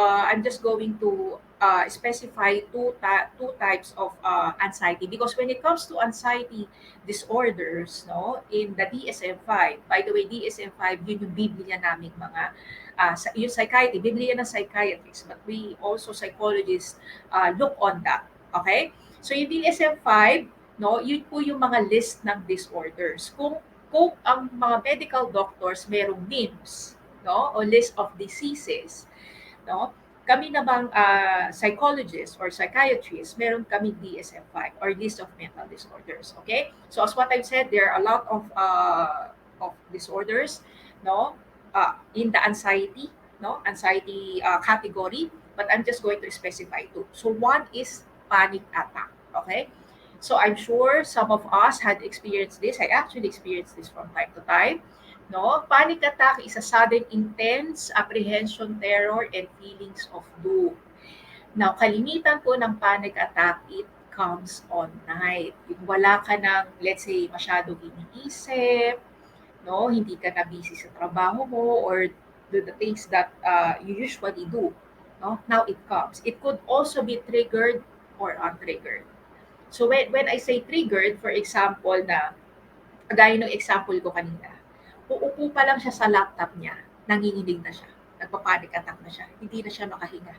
specify two types of anxiety, because when it comes to anxiety disorders, no, in the DSM-5. By the way, DSM-5 yun yung Biblia naming mga yung psychiatry, Biblia ng psychiatrists, but we also psychologists look on that. Okay? So, yung DSM-5, no, yun po yung mga list ng disorders. Kung ang mga medical doctors merong NIMS, no, o list of diseases, no, kami namang psychologists or psychiatrists, meron kami DSM-5 or list of mental disorders. Okay? So as what I've said, there are a lot of disorders, no, in the anxiety, no, anxiety category, but I'm just going to specify two. So one is panic attack. Okay? So I'm sure some of us had experienced this. I actually experienced this from time to time. No, panic attack is a sudden intense apprehension, terror, and feelings of doom. Now, kalimitan po ng panic attack, it comes on night. Yung wala ka ng, let's say, masyadong iniisip, no, hindi ka na busy sa trabaho mo or the things that you usually do. No, now it comes. It could also be triggered or untriggered. So when I say triggered, for example, na gaya ng example ko kanina, uupo pa lang siya sa laptop niya, nanginginig na siya, nagpa-panic attack na siya, hindi na siya makahinga.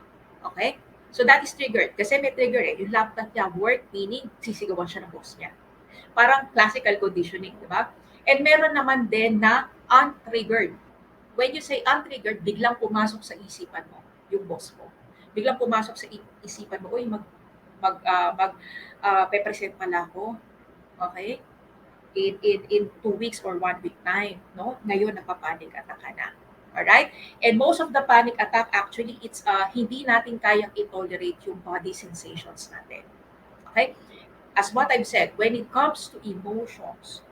Okay? So that is triggered. Kasi may trigger eh. Yung laptop niya, work, meaning sisigawan siya ng boss niya. Parang classical conditioning, di ba? And meron naman din na untriggered. When you say untriggered, biglang pumasok sa isipan mo yung boss mo. Biglang pumasok sa isipan mo, uy, pe-present pala ako. Okay? In 2 weeks or 1 week time, no? Ngayon nagpa-panic attack ka na. Alright? And most of the panic attack actually it's hindi natin kayang i-tolerate yung body sensations natin. Okay? As what I've said, when it comes to emotions,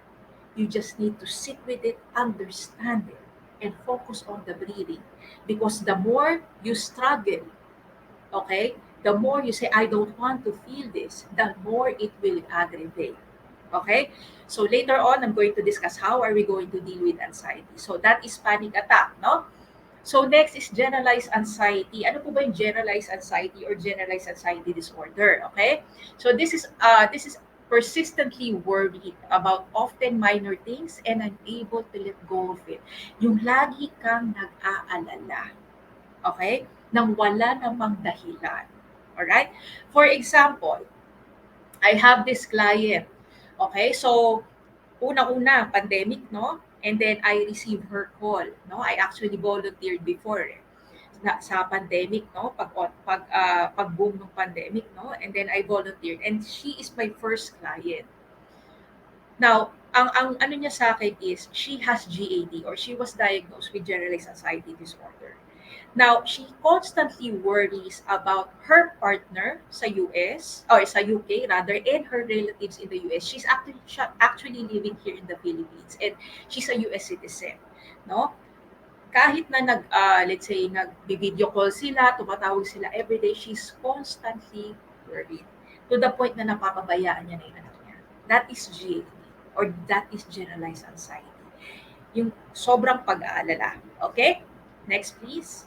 you just need to sit with it, understand it, and focus on the breathing. Because the more you struggle, okay, the more you say, I don't want to feel this, the more it will aggravate. Okay? So later on, I'm going to discuss how are we going to deal with anxiety. So that is panic attack, no? So next is generalized anxiety. Ano po ba yung generalized anxiety or generalized anxiety disorder? Okay? So this is persistently worried about often minor things and unable to let go of it. Yung lagi kang nag-aalala. Okay? Nang wala namang dahilan. Alright? For example, I have this client. Okay? So, unang-una, pandemic, no? And then I received her call, no? I actually volunteered before sa pandemic, no? Pag boom ng pandemic, no? And then I volunteered and she is my first client. Now, ang ano niya sa akin is she has GAD or she was diagnosed with generalized anxiety disorder. Now, she constantly worries about her partner sa US, or sa UK rather, and her relatives in the US. She's actually living here in the Philippines and she's a US citizen, no? Kahit na let's say, nag-video call sila, tumatawag sila everyday, she's constantly worried. To the point na napapabayaan niya na yung anak niya. That is GAD or that is generalized anxiety. Yung sobrang pag-aalala. Okay? Next, please.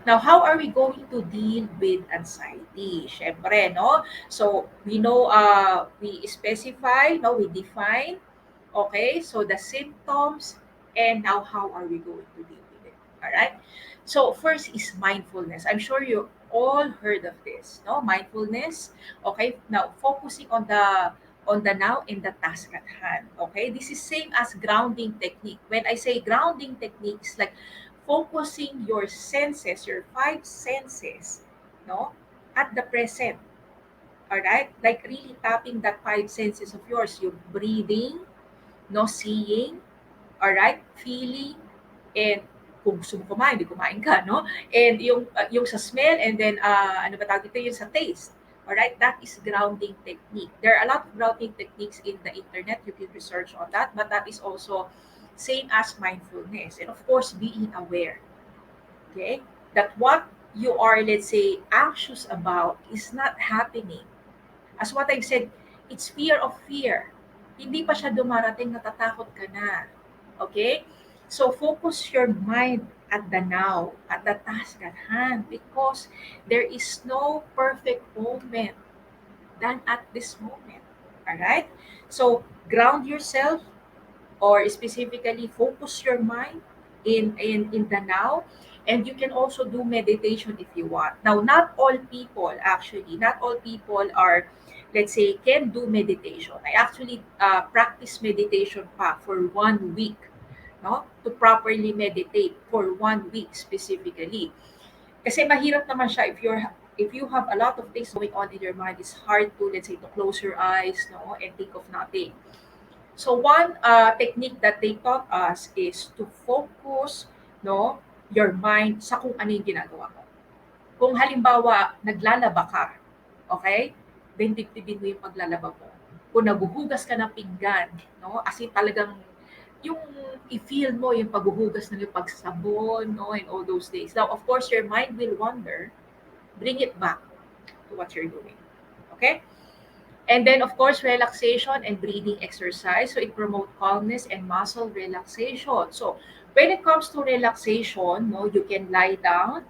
Now, how are we going to deal with anxiety? Syempre, no? So, we know, we specify, no? We define, okay? So, the symptoms, and now how are we going to deal with it? All right? So, first is mindfulness. I'm sure you all heard of this, no? Mindfulness, okay? Now, focusing on the now and the task at hand, okay? This is same as grounding technique. When I say grounding technique, it's like focusing your senses, your five senses, no, at the present. All right, like really tapping that five senses of yours, your breathing, no, seeing, all right, feeling, and kung gusto mo kumain, di kumain ka, no? And yung sa smell, and then ano ba tawag dito, yung sa taste. All right, that is grounding technique. There are a lot of grounding techniques in the internet. You can research on that, but that is also same as mindfulness, and of course being aware. Okay, that what you are, let's say, anxious about is not happening. As what I've said, it's fear of fear. Hindi pa siya dumarating, natatakot ka na. Okay? So focus your mind at the now, at the task at hand, because there is no perfect moment than at this moment. Alright? So ground yourself, or specifically focus your mind in the now, and you can also do meditation if you want. Now, not all people, actually, not all people are, let's say, can do meditation. I actually practice meditation pa for 1 week, no, to properly meditate for 1 week specifically. Kasi mahirap naman siya if you have a lot of things going on in your mind. It's hard to, let's say, to close your eyes, no, and think of nothing. So one technique that they taught us is to focus, no, your mind sa kung ano yung ginagawa mo. Kung halimbawa, naglalaba ka, okay? Then dibdibin mo yung paglalaba mo. Kung naguhugas ka ng pinggan, no, as in talagang yung i-feel mo yung paghuhugas ng yung pagsabon, no, and all those things. Now, of course, your mind will wander. Bring it back to what you're doing. Okay? And then, of course, relaxation and breathing exercise. So it promotes calmness and muscle relaxation. So when it comes to relaxation, no, you can lie down,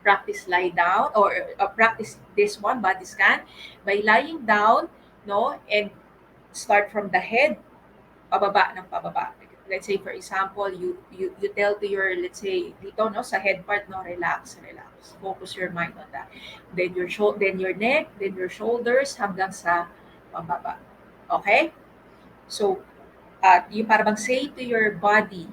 practice lie down, or practice this one, body scan, by lying down, no, and start from the head, pababa ng pababa. Let's say, for example, you tell to your, let's say, dito, no, sa head part, no, relax, relax. Focus your mind on that. Then then your neck, then your shoulders, hanggang sa pababa. Okay? So, you parang say to your body,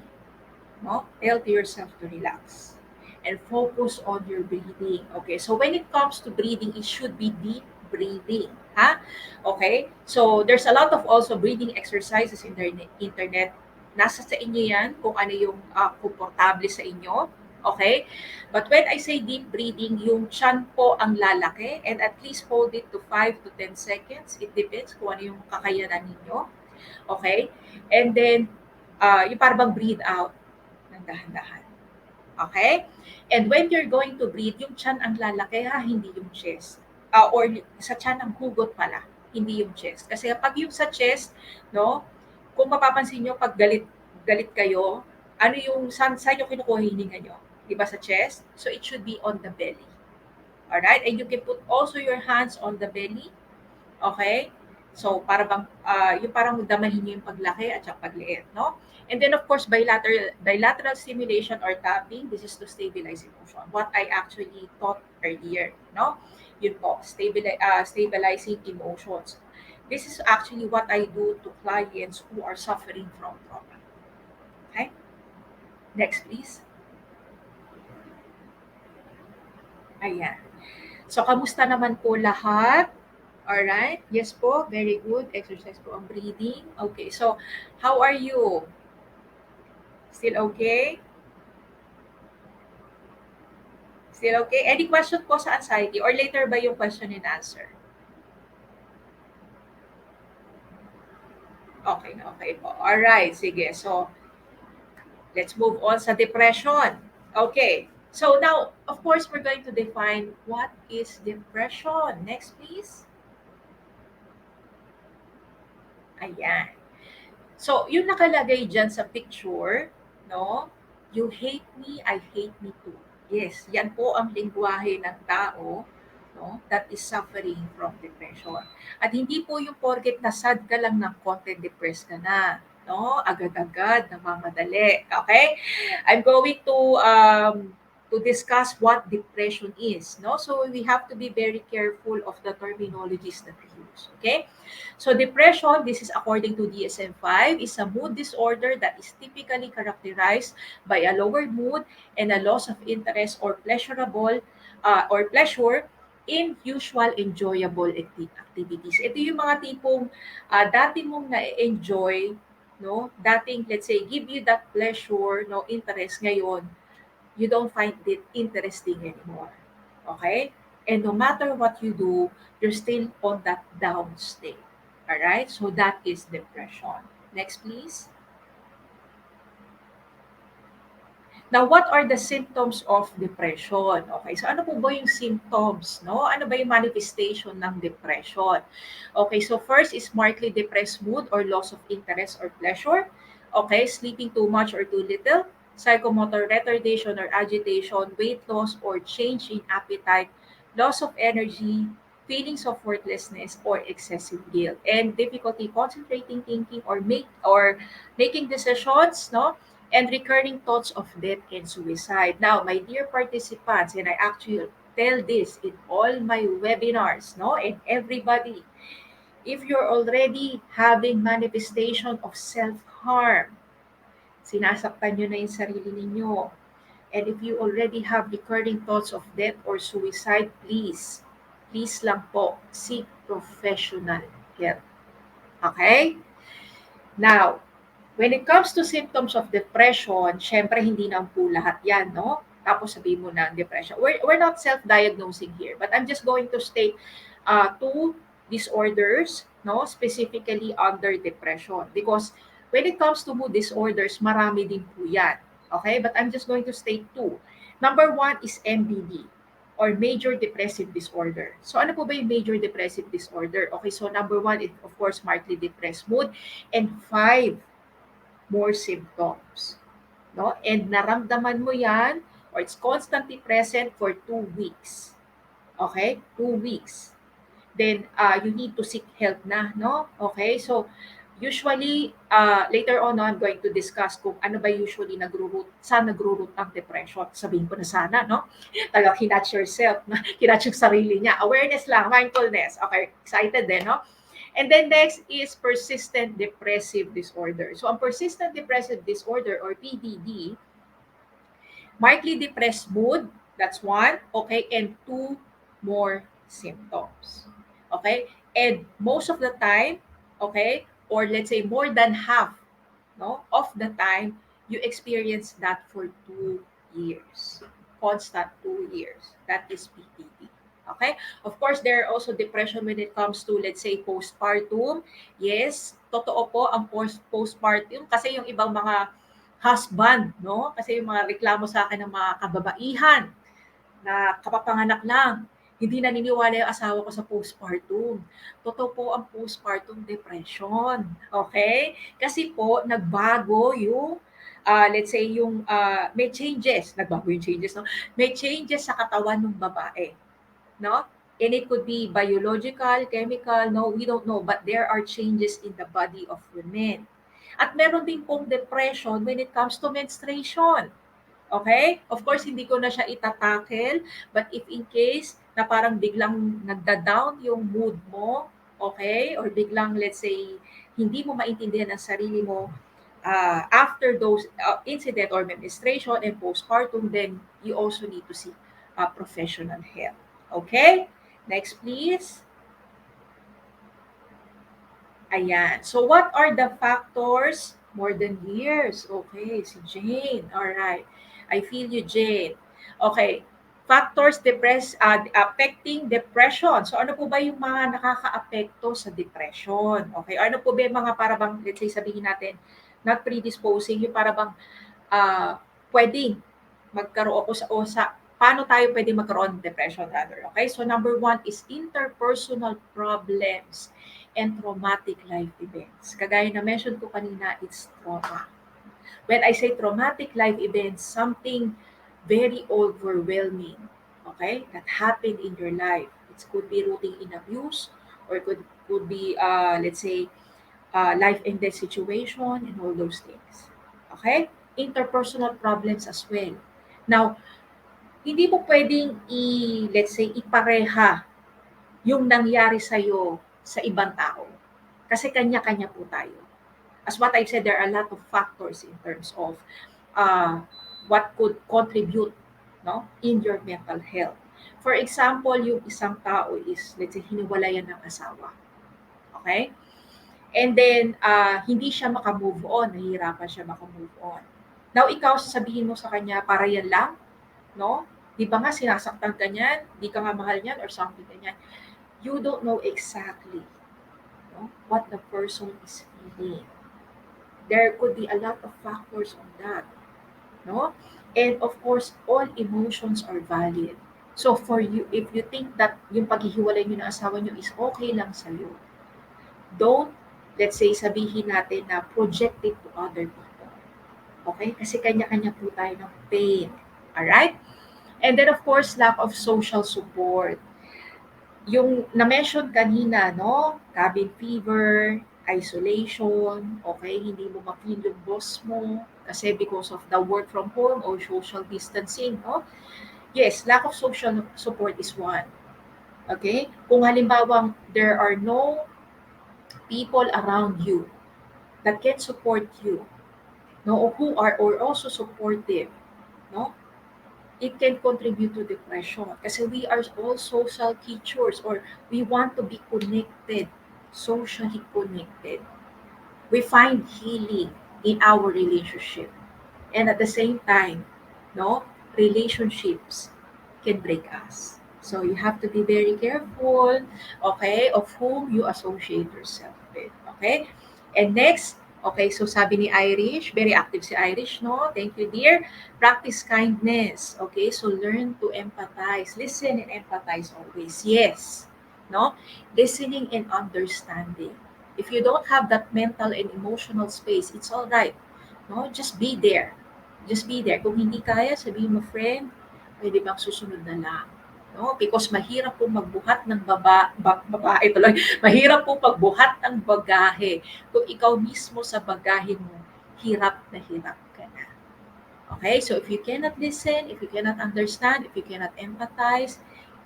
no, tell to yourself to relax and focus on your breathing. Okay? So, when it comes to breathing, it should be deep breathing. Ha? Okay? So, there's a lot of also breathing exercises in the internet. Nasa sa inyo yan kung ano yung komportable sa inyo. Okay? But when I say deep breathing, yung chan po ang lalaki, and at least hold it to 5 to 10 seconds. It depends kung ano yung kakayanan ninyo. Okay? And then, yung parang breathe out ng dahan-dahan. Okay? And when you're going to breathe, yung chan ang lalaki, ha, hindi yung chest. Or sa chan ang hugot pala, hindi yung chest. Kasi pag yung sa chest, no, kung mapapansin nyo, pag galit kayo, ano yung, saan yung kinukuha yung hininga nyo? Diba sa chest? So it should be on the belly. Alright? And you can put also your hands on the belly. Okay? So, para bang, yung parang damahin nyo yung paglaki at saka pagliit, no? And then, of course, bilateral stimulation or tapping, this is to stabilize emotion. What I actually taught earlier, no? Yun po, stabilizing emotions. This is actually what I do to clients who are suffering from trauma. Okay? Next, please. Ayan. So, kamusta naman po lahat? Alright? Yes po, very good. Exercise po ang breathing. Okay, so how are you? Still okay? Still okay? Any question po sa anxiety, or later ba yung question and answer? Okay na, okay po. Alright, sige. So, let's move on sa depression. Okay. So now, of course, we're going to define what is depression. Next, please. Ayan. So, yung nakalagay dyan sa picture, no? You hate me, I hate me too. Yes, yan po ang lingwahe ng tao, no, that is suffering from depression. At hindi po yung porket na sad ka lang ng konti, depressed ka na. No? Agad-agad, namamadali. Okay? I'm going to discuss what depression is. No? So, we have to be very careful of the terminologies that we use. Okay? So depression, this is according to DSM-5, is a mood disorder that is typically characterized by a lower mood and a loss of interest or pleasure in usual enjoyable activities. Ito yung mga tipong dati mong na-enjoy, no? Dating, let's say, give you that pleasure, no, interest, ngayon, you don't find it interesting anymore. Okay? And no matter what you do, you're still on that down state. All right? So that is depression. Next, please. Now, what are the symptoms of depression? Okay, so ano po ba yung symptoms, no? Ano ba yung manifestation ng depression? Okay, so first is markedly depressed mood or loss of interest or pleasure. Okay, sleeping too much or too little, psychomotor retardation or agitation, weight loss or change in appetite, loss of energy, feelings of worthlessness or excessive guilt, and difficulty concentrating, thinking, or making decisions, no? And recurring thoughts of death and suicide. Now, my dear participants, and I actually tell this in all my webinars, no, and everybody, if you're already having manifestation of self-harm, sinasaktan nyo na yung sarili ninyo, and if you already have recurring thoughts of death or suicide, please lang po, seek professional help. Okay? Now, when it comes to symptoms of depression, syempre hindi na po lahat yan, no? Tapos sabihin mo na depression. We're not self-diagnosing here, but I'm just going to state two disorders, no? Specifically under depression. Because when it comes to mood disorders, marami din po yan. Okay? But I'm just going to state two. Number one is MDD or major depressive disorder. So ano po ba yung major depressive disorder? Okay, so number one is of course markedly depressed mood, and five more symptoms. No? And naramdaman mo yan or it's constantly present for 2 weeks. Okay? 2 weeks. Then you need to seek help na. No? Okay? So, usually, later on, I'm going to discuss kung ano ba usually saan nagro-root ang depression. Sabihin ko na sana, no? Talagang hinatch yourself, hinatch yung sarili niya. Awareness lang, mindfulness. Okay, excited din, no? And then next is persistent depressive disorder. So, ang persistent depressive disorder or PDD, markedly depressed mood, that's one, okay, and two more symptoms. Okay? And most of the time, okay, or let's say more than half, no, of the time, you experience that for 2 years. Constant 2 years. That is PDD. Okay? Of course, there are also depression when it comes to, let's say, postpartum. Yes, totoo po ang postpartum kasi yung ibang mga husband, no? Kasi yung mga reklamo sa akin ng mga kababaihan na kapapanganak lang, hindi naniniwala yung asawa ko sa postpartum. Totoo po ang postpartum depression. Okay? Kasi po, nagbago yung, let's say, yung may changes. Nagbago yung changes, no? May changes sa katawan ng babae. No? And it could be biological, chemical, no, we don't know. But there are changes in the body of women. At meron din pong depression when it comes to menstruation. Okay? Of course, hindi ko na siya itatakel, but if in case na parang biglang nagda-down yung mood mo, okay? Or biglang, let's say, hindi mo maintindihan ang sarili mo, after those incident or menstruation and postpartum, then you also need to seek professional help. Okay? Next, please. Ayan. So, what are the factors? More than years. Okay, si Jane. All right. I feel you, Jane. Okay. Factors affecting depression. So, ano po ba yung mga nakaka-apekto sa depression? Okay. Ano po ba yung mga parabang, let's say, sabihin natin, not predisposing, yung parabang pwedeng magkaroon paano tayo pwede magkaroon ng depression rather. Okay? So, number one is interpersonal problems and traumatic life events. Kagaya na mention ko kanina, it's trauma. When I say traumatic life events, something very overwhelming, okay, that happened in your life. It could be rooting in abuse, or could be, let's say, life and death situation and all those things. Okay? Interpersonal problems as well. Now, hindi mo pwedeng let's say, ipareha yung nangyari sa'yo sa ibang tao. Kasi kanya-kanya po tayo. As what I said, there are a lot of factors in terms of what could contribute, no, in your mental health. For example, yung isang tao is, let's say, hiniwalayan ng asawa. Okay? And then, hindi siya makamove on, nahihirapan siya makamove on. Now, ikaw, sasabihin mo sa kanya, para yan lang, no? Di ba nga, sinasaktan ka niyan, di ka nga mahal niyan, or something ganyan. You don't know exactly, no, what the person is feeling. There could be a lot of factors on that. no? And of course, all emotions are valid. So for you, if you think that yung paghihiwalay niyo ng asawa niyo is okay lang sa'yo, don't, let's say, sabihin natin na project it to other people. Okay? Kasi kanya-kanya po tayo ng pain. Alright? And then of course, lack of social support. Yung na-mention kanina, no? Cabin fever, isolation, okay? Hindi mo ma-feel yung boss mo kasi because of the work from home or social distancing, no? Yes, lack of social support is one. Okay? Kung halimbawa there are no people around you that can support you, no, or who are or also supportive, no, it can contribute to depression kasi we are all social creatures or we want to be connected, socially connected. We find healing in our relationship. And at the same time, no, relationships can break us. So you have to be very careful, okay, of whom you associate yourself with. Okay? And next, okay, so sabi ni Irish, very active si Irish, no? Thank you, dear. Practice kindness. Okay, so learn to empathize. Listen and empathize always. Yes. No? Listening and understanding. If you don't have that mental and emotional space, it's all right. No? Just be there. Just be there. Kung hindi kaya, sabihin mo, friend, pwede bang susunod na lang? No? Because mahirap po magbuhat ng babae tuloy. Mahirap po pagbuhat ng bagahe. Kung ikaw mismo sa bagahe mo, hirap na hirap ka na. Okay? So if you cannot listen, if you cannot understand, if you cannot empathize,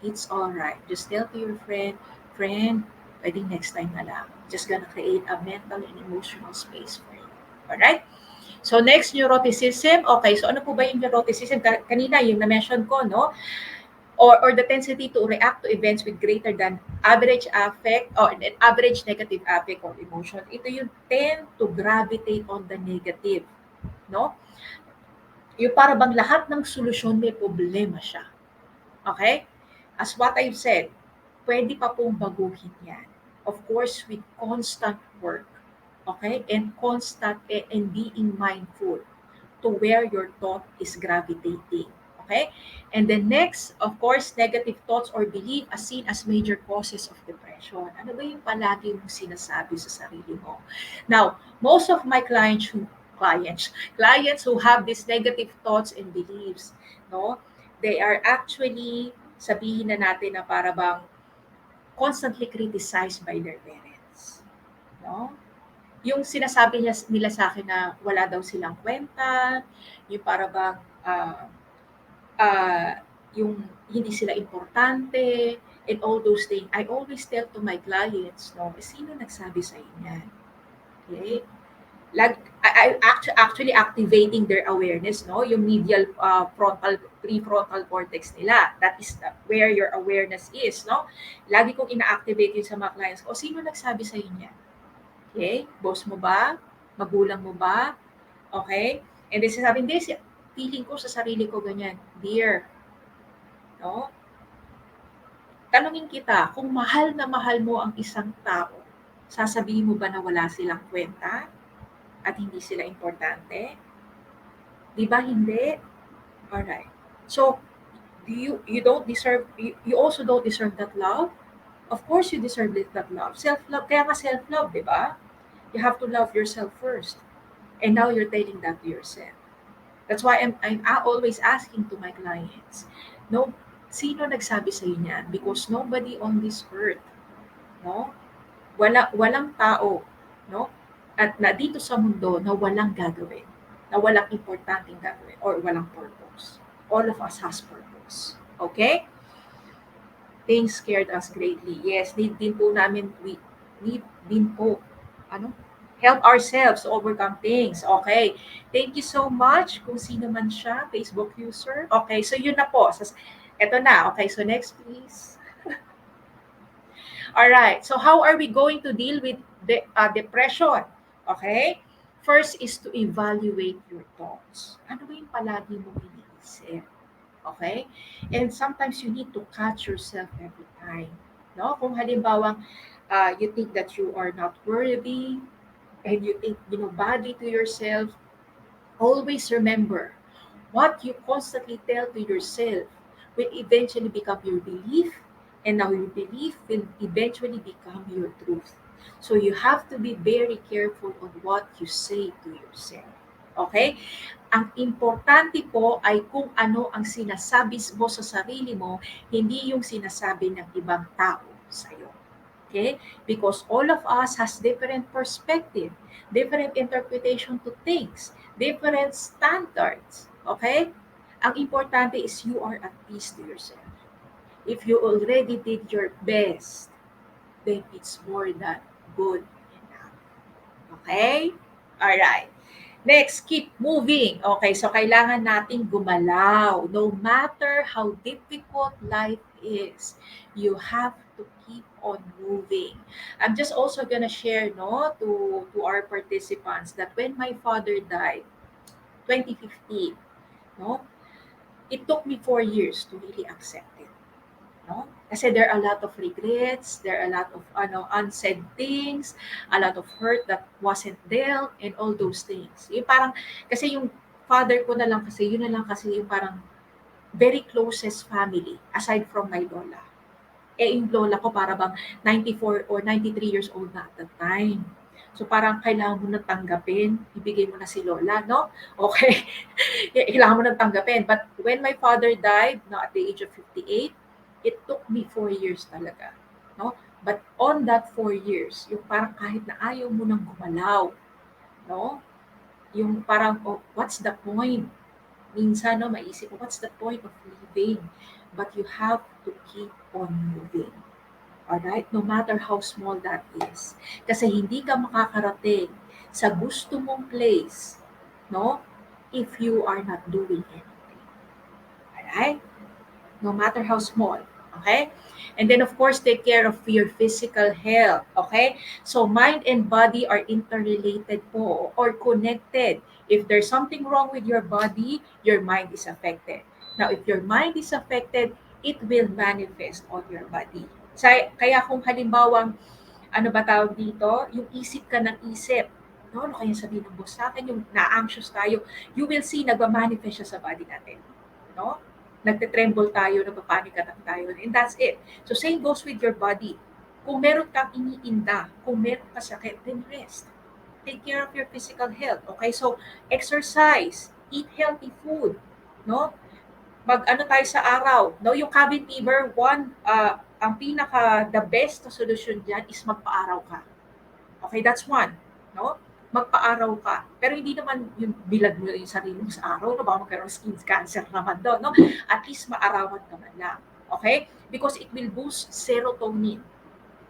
it's all right. Just tell to your friend, pwedeng next time na lang. Just gonna create a mental and emotional space for you. Alright? So next, neuroticism. Okay, so ano po ba yung neuroticism? Kanina yung na-mention ko, no? Or the tendency to react to events with greater than average affect or an average negative affect or emotion. Ito yung tend to gravitate on the negative, no? Yung para bang lahat ng solusyon may problema siya. Okay? As what I've said, pwede pa pong baguhin yan. Of course, with constant work. Okay? And constant and being mindful to where your thought is gravitating. Okay? And then next, of course, negative thoughts or belief as seen as major causes of depression. Ano ba yung palagi mong sinasabi sa sarili mo? Now, most of my clients who have these negative thoughts and beliefs, no, they are actually, sabihin na natin na para bang constantly criticized by their parents. No? Yung sinasabi nila sa akin na wala daw silang kwenta, yung para bang uh, yung hindi sila importante, and all those things. I always tell to my clients, no, sino nagsabi sa inyo? Okay? Actually activating their awareness, no, yung medial prefrontal cortex nila, that is where your awareness is, no. Lagi kong ina-activate yun sa mga clients ko. Sino nagsabi sa inyo? Okay, boss mo ba, magulang mo ba, okay, and then sasabihin, this feeling ko sa sarili ko ganyan. Dear, no, tanungin kita, kung mahal na mahal mo ang isang tao, sasabihin mo ba na wala silang kwenta at hindi sila importante? Di ba hindi? Alright. So, you don't deserve, you also don't deserve that love? Of course you deserve that love. Self-love, kaya nga self-love, di ba? You have to love yourself first. And now you're telling that to yourself. That's why I'm always asking to my clients, no, sino nagsabi sa niyan? Because nobody on this earth, no, walang tao, no, at na dito sa mundo na walang gagawin, na walang importanteng gagawin or walang purpose. All of us has purpose. Okay? Things scared us greatly. Yes, we need din po, help ourselves to overcome things. Okay. Thank you so much kung sino man siya, Facebook user. Okay, so yun na po. Ito na. Okay, so next please. Alright, so how are we going to deal with depression? Okay? First is to evaluate your thoughts. Ano ba yung palagi mong iniisip? Okay? And sometimes you need to catch yourself every time. No? Kung halimbawa, you think that you are not worthy, and you think, badly to yourself, always remember, What you constantly tell to yourself will eventually become your belief, and now your belief will eventually become your truth. So you have to be very careful on what you say to yourself. Okay? Ang importante po ay kung ano ang sinasabi mo sa sarili mo, hindi yung sinasabi ng ibang tao sa'yo. Okay? Because all of us has different perspective, different interpretation to things, different standards. Okay? Ang importante is you are at peace to yourself. If you already did your best, then it's more than good enough. Okay? Alright. Next, keep moving. Okay, so kailangan nating gumalaw. No matter how difficult life is, you have to keep on moving. I'm just also gonna share to our participants that when my father died, 2015, no, it took me 4 years to really accept it. No? Kasi there are a lot of regrets, there are a lot of unsaid things, a lot of hurt that wasn't dealt, and all those things. Yung parang, kasi yung father ko na lang kasi, yun na lang kasi yung parang very closest family, aside from my lola. Eh, yung lola ko para bang 94 or 93 years old na at that time. So parang kailangan mo na tanggapin, ibigay mo na si lola, no? Okay. Kailangan mo nang tanggapin. But when my father died, no, at the age of 58, it took me 4 years talaga. No? But on that 4 years, yung parang kahit na ayaw mo nang gumalaw, no? Yung parang, oh, what's the point? Minsan, no, maisip mo, what's the point of living? But you have to keep on moving. Alright? No matter how small that is. Kasi hindi ka makakarating sa gusto mong place, no? If you are not doing anything. Alright? No matter how small. Okay? And then, of course, take care of your physical health. Okay? So, mind and body are interrelated po or connected. If there's something wrong with your body, your mind is affected. Now, if your mind is affected, it will manifest on your body. Kaya kung halimbawa, ano ba tawag dito, yung isip ka ng isip, no, ano kaya sabihin ng boss sa akin, yung na-anxious tayo, you will see, nagmamanifest siya sa body natin. No? Nagte-tremble tayo, nagpapanik attack tayo, and that's it. So same goes with your body. Kung meron kang iniinda, kung meron ka sakit, then rest. Take care of your physical health. Okay? So exercise, eat healthy food, no? Mag-ano tayo sa araw, no? Yung cabin fever, ang pinaka the best na solution diyan is magpa-araw ka. Okay, that's one, no? Magpa-araw ka. Pero hindi naman yung bilad mo yung sarili mo sa araw, no? Baka magkaroon ng skin cancer naman doon, no? At least maarawan ka man lang. Okay? Because it will boost serotonin,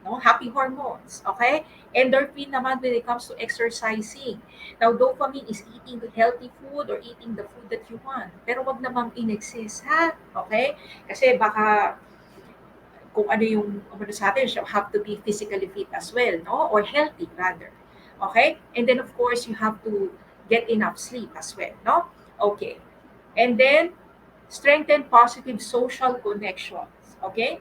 no? Happy hormones, okay? Endorphin naman when it comes to exercising. Now, dopamine is eating the healthy food or eating the food that you want. Pero wag namang in excess, ha? Okay? Kasi baka kung ano yung ano sa atin, you have to be physically fit as well, no? Or healthy rather. Okay? And then of course, you have to get enough sleep as well, no? Okay. And then strengthen positive social connections. Okay?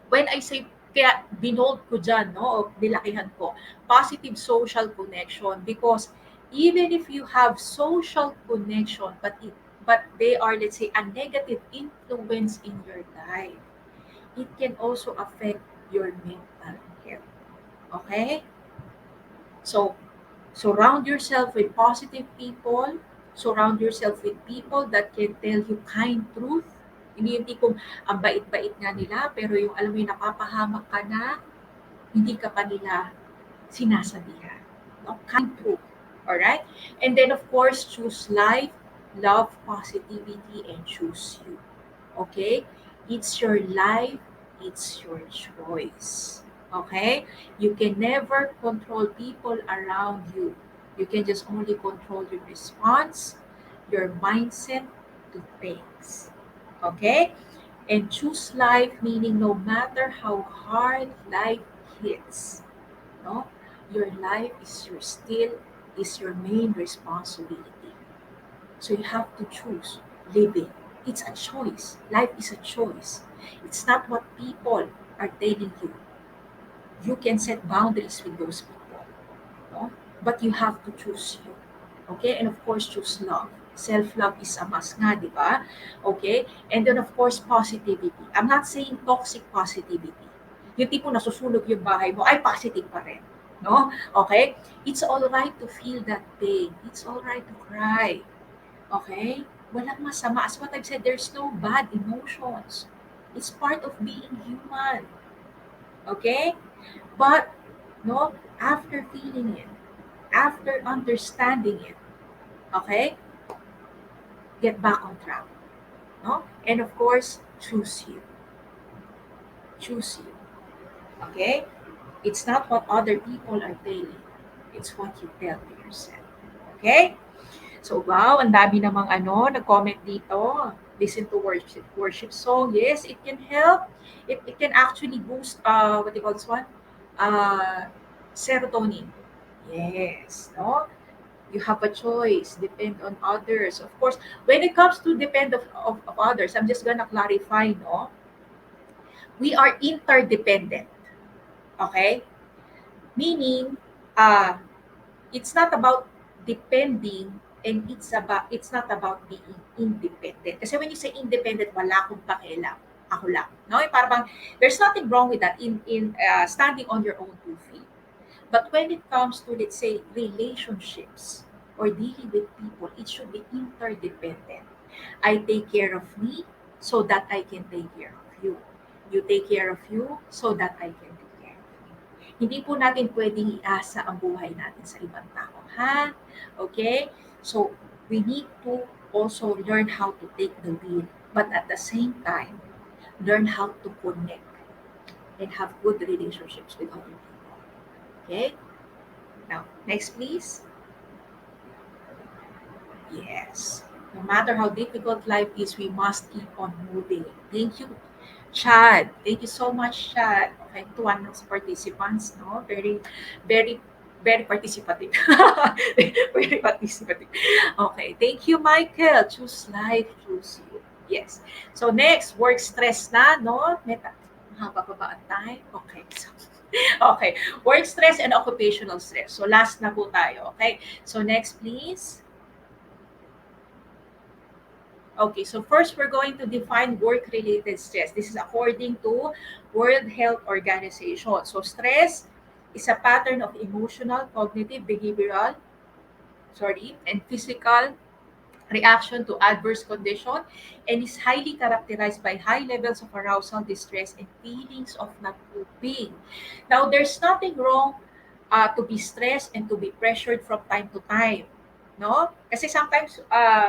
When I say kaya binold ko dyan, no, o nilakihan ko, positive social connection because even if you have social connection but they are, let's say, a negative influence in your life, it can also affect your mental health. Okay? So, surround yourself with positive people. Surround yourself with people that can tell you kind truth. Hindi yung tipong ang bait-bait nga nila, pero yung alam mo yung napapahamak ka na, hindi ka pa nila sinasabihan. No? Kind truth. Alright? And then, of course, choose life, love positivity, and choose you. Okay? It's your life, it's your choice. Okay? You can never control people around you. You can just only control your response, your mindset to things. Okay? And choose life, meaning no matter how hard life hits, no, your life is your main responsibility. So you have to choose living. It's a choice. Life is a choice. It's not what people are telling you. You can set boundaries with those people, no? But you have to choose you. Okay? And of course, choose love. Self-love is a must nga, di ba? Okay? And then of course, positivity. I'm not saying toxic positivity. Yung tipo nasusunog yung bahay mo, ay positive pa rin. No? Okay? It's all right to feel that pain. It's all right to cry. Okay? Walang masama. As what I've said, there's no bad emotions. It's part of being human. Okay? But, no, after feeling it, after understanding it, okay, get back on track. No? And of course, choose you. Choose you. Okay? It's not what other people are telling. It's what you tell to yourself. Okay? So, wow, ang dami namang nag-comment dito. Listen to worship song. Yes, it can help. It can actually boost, what do you call this one? Uh, Serotonin. Yes, no? You have a choice. Depend on others. Of course, when it comes to depend of others, I'm just gonna clarify, no? We are interdependent. Okay? Meaning, uh, it's not about depending and it's not about being independent. Kasi when you say independent, wala akong pakialam. Ako lang. No? Parang there's nothing wrong with that in standing on your own two feet. But when it comes to, let's say, relationships or dealing with people, it should be interdependent. I take care of me so that I can take care of you. You take care of you so that I can take care of you. Hindi po natin pwedeng iasa ang buhay natin sa ibang tao, ha? Okay? So, we need to also learn how to take the lead, but at the same time, learn how to connect and have good relationships with other people. Okay? Now, next please. Yes. No matter how difficult life is, we must keep on moving. Thank you, Chad. Thank you so much, Chad. Okay, to one of the participants, no? Very, very participative. Very participative. Okay, thank you, Michael. Choose life, choose you. Yes. So next, work stress na, no? Mahaba pa ba ang time? Okay. So, okay. Work stress and occupational stress. So last na po tayo. Okay. So next, please. Okay, so first we're going to define work-related stress. This is according to World Health Organization. So stress is a pattern of emotional, cognitive, behavioral, and physical reaction to adverse condition and is highly characterized by high levels of arousal, distress, and feelings of not coping. Now, there's nothing wrong to be stressed and to be pressured from time to time. No? Kasi sometimes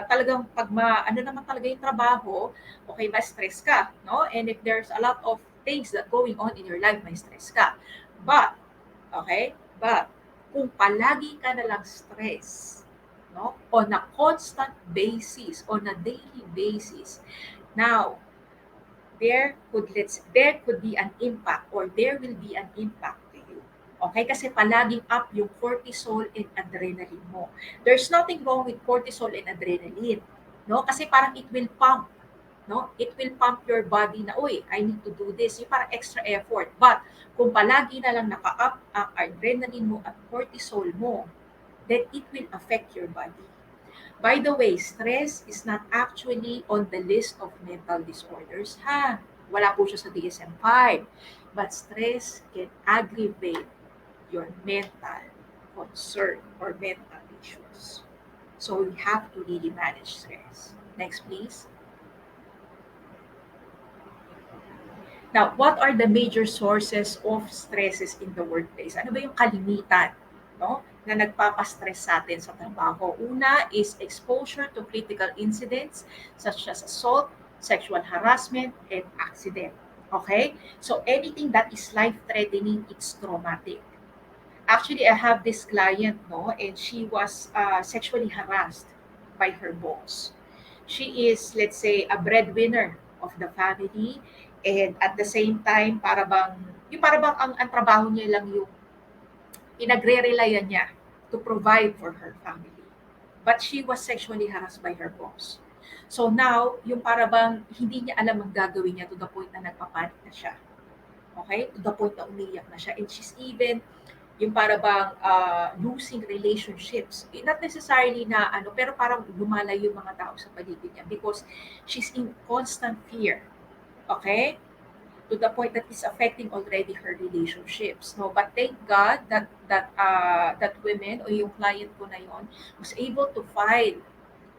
talagang pag ano naman talaga yung trabaho, okay, ma-stress ka, no? And if there's a lot of things that going on in your life, may stress ka. But, okay, but kung palagi ka na lang stress, no? On a constant basis, on a daily basis. Now, there could be an impact or there will be an impact to you. Okay? Kasi palaging up yung cortisol and adrenaline mo. There's nothing wrong with cortisol and adrenaline. No? Kasi parang it will pump. No? It will pump your body na, uy, I need to do this. Yung parang extra effort. But kung palagi na lang naka-up ang adrenaline mo at cortisol mo, then it will affect your body. By the way, stress is not actually on the list of mental disorders, ha? Wala po siya sa DSM-5. But stress can aggravate your mental concern or mental issues. So we have to really manage stress. Next, please. Now, what are the major sources of stresses in the workplace? Ano ba yung kalimitan, no, na nagpapastress sa atin sa trabaho? Una is exposure to critical incidents such as assault, sexual harassment, and accident. Okay? So anything that is life-threatening, it's traumatic. Actually, I have this client, no, and she was sexually harassed by her boss. She is, let's say, a breadwinner of the family, and at the same time, para bang ang trabaho niya lang yung pinagre-relayan niya to provide for her family. But she was sexually harassed by her boss. So now, yung para bang hindi niya alam ang gagawin niya to the point na nagpapanik na siya. Okay? To the point na umiyak na siya. And she's even yung para bang losing relationships. Not necessarily na ano, pero parang lumalayo yung mga tao sa paligid niya because she's in constant fear. Okay? To the point that is affecting already her relationships. No, but thank God that women o yung client ko na yon was able to file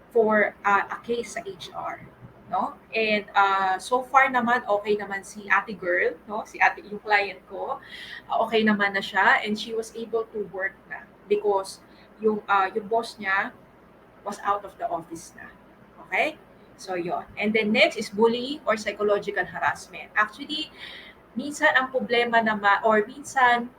for a case sa HR. No? And so far naman, okay naman si ate girl, no? Si ate, yung client ko, okay naman na siya and she was able to work na because yung boss niya was out of the office na. Okay? So, yon. And then next is bullying or psychological harassment. Actually, minsan ang problema naman or minsan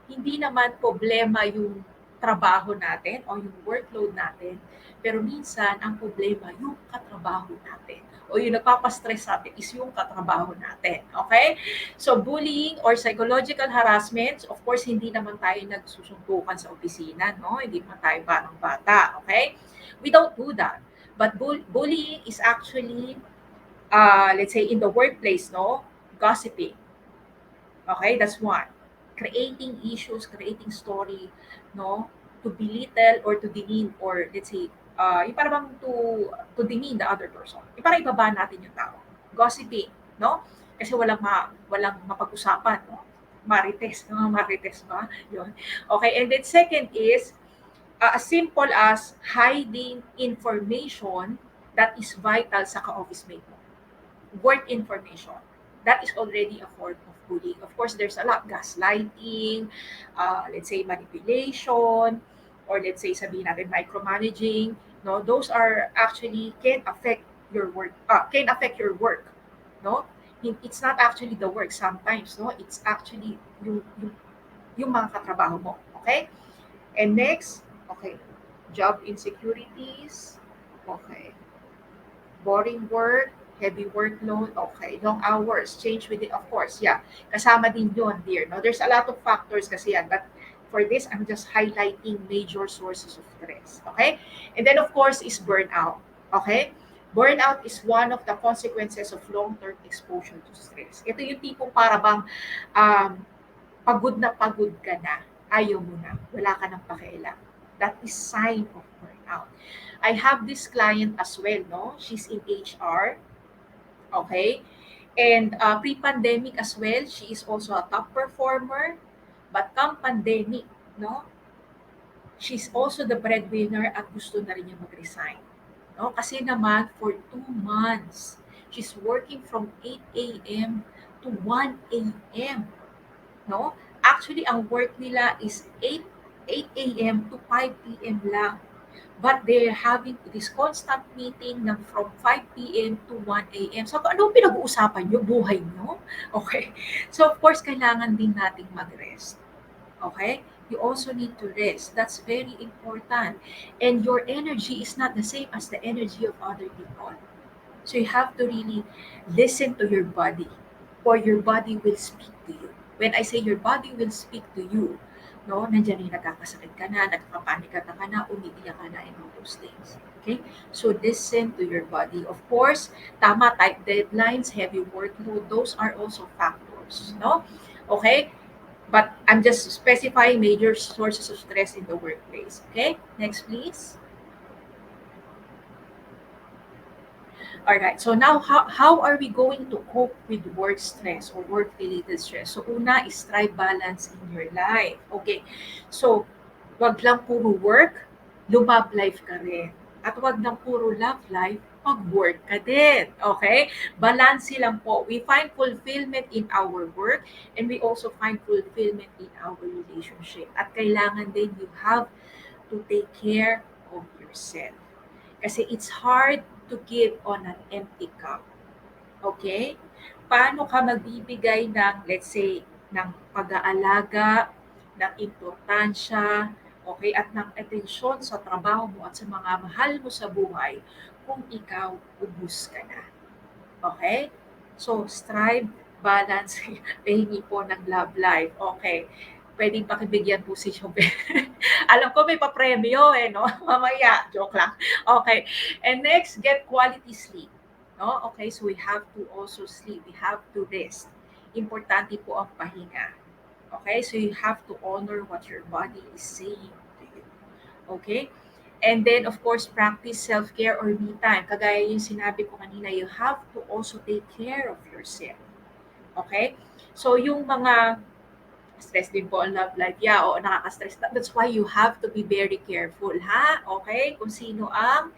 hindi naman problema yung trabaho natin o yung workload natin, pero minsan ang problema yung katrabaho natin o yung nagpapastress sa atin is yung katrabaho natin. Okay? So, bullying or psychological harassment, of course, hindi naman tayo nagsusuntukan sa opisina, no? Hindi naman tayo parang bata, okay? We don't do that. But bullying is actually, let's say, in the workplace, no? Gossiping. Okay, that's one. Creating issues, creating story, no? To belittle or to demean or let's say, yung parang to demean the other person. Yung parang ibaba natin yung tao. Gossiping, no? Kasi walang mapag-usapan, no? Marites, no? Marites ba? Yun. Okay, and then second is, as simple as hiding information that is vital sa ka-office mate mo. Work information. That is already a form of bullying. Of course, there's a lot. Gaslighting, let's say manipulation, or let's say sabihin natin micromanaging. No, those are actually can affect your work. Can affect your work. No, it's not actually the work sometimes. No, it's actually yung mga katrabaho mo. Okay. And next, okay, job insecurities. Okay. Boring work, heavy workload, okay. Long hours, change with it, of course, yeah. Kasama din yun, dear. No? There's a lot of factors kasi yan, but for this, I'm just highlighting major sources of stress, okay? And then, of course, is burnout, okay? Burnout is one of the consequences of long-term exposure to stress. Ito yung tipong para bang um, pagod na pagod ka na, ayaw mo na, wala ka nang pakialam. That is sign of burnout. I have this client as well, no? She's in HR, okay? And pre-pandemic as well, she is also a top performer. But come pandemic, no? She's also the breadwinner at gusto na rin niya mag-resign. No? Kasi naman, for 2 months, she's working from 8 a.m. to 1 a.m. No? Actually, ang work nila is 8 a.m. to 5 p.m. lang. But they're having this constant meeting ng from 5 p.m. to 1 a.m. So, ano pinag-uusapan nyo? Buhay nyo? Okay. So, of course, kailangan din nating mag-rest. Okay? You also need to rest. That's very important. And your energy is not the same as the energy of other people. So you have to really listen to your body, or your body will speak to you. When I say your body will speak to you, no, nandiyan yung nagkakasakit ka na, nagpapanik ka na, umiiyak ka na, and all those things. Okay? So listen to your body. Of course, tama, tight deadlines, heavy workload, those are also factors. No? Okay? But I'm just specifying major sources of stress in the workplace. Okay? Next, please. All right. So now, how are we going to cope with work stress or work-related stress? So una is strive balance in your life. Okay. So, wag lang puro work, love life ka rin. At wag lang puro love life, pag-work ka din. Okay? Balance lang po. We find fulfillment in our work and we also find fulfillment in our relationship. At kailangan din you have to take care of yourself. Kasi it's hard to give on an empty cup. Okay? Paano ka magbibigay ng, let's say, ng pag-aalaga, ng importansya, okay, at ng atensyon sa trabaho mo at sa mga mahal mo sa buhay kung ikaw ubus ka na. Okay? So, strive, balance, pahingi po ng love life. Okay. Pwedeng pakibigyan po si Jobel. Alam ko may papremyo no? Mamaya, joke lang. Okay. And next, get quality sleep. No? Okay, so we have to also sleep. We have to rest. Importante po ang pahinga. Okay? So you have to honor what your body is saying to you. Okay? And then, of course, practice self-care or me time. Kagaya yung sinabi ko kanina, you have to also take care of yourself. Okay? So, yung mga stress din po ang love life. Yeah, oo, nakaka-stress. That's why you have to be very careful, ha? Okay? Kung sino ang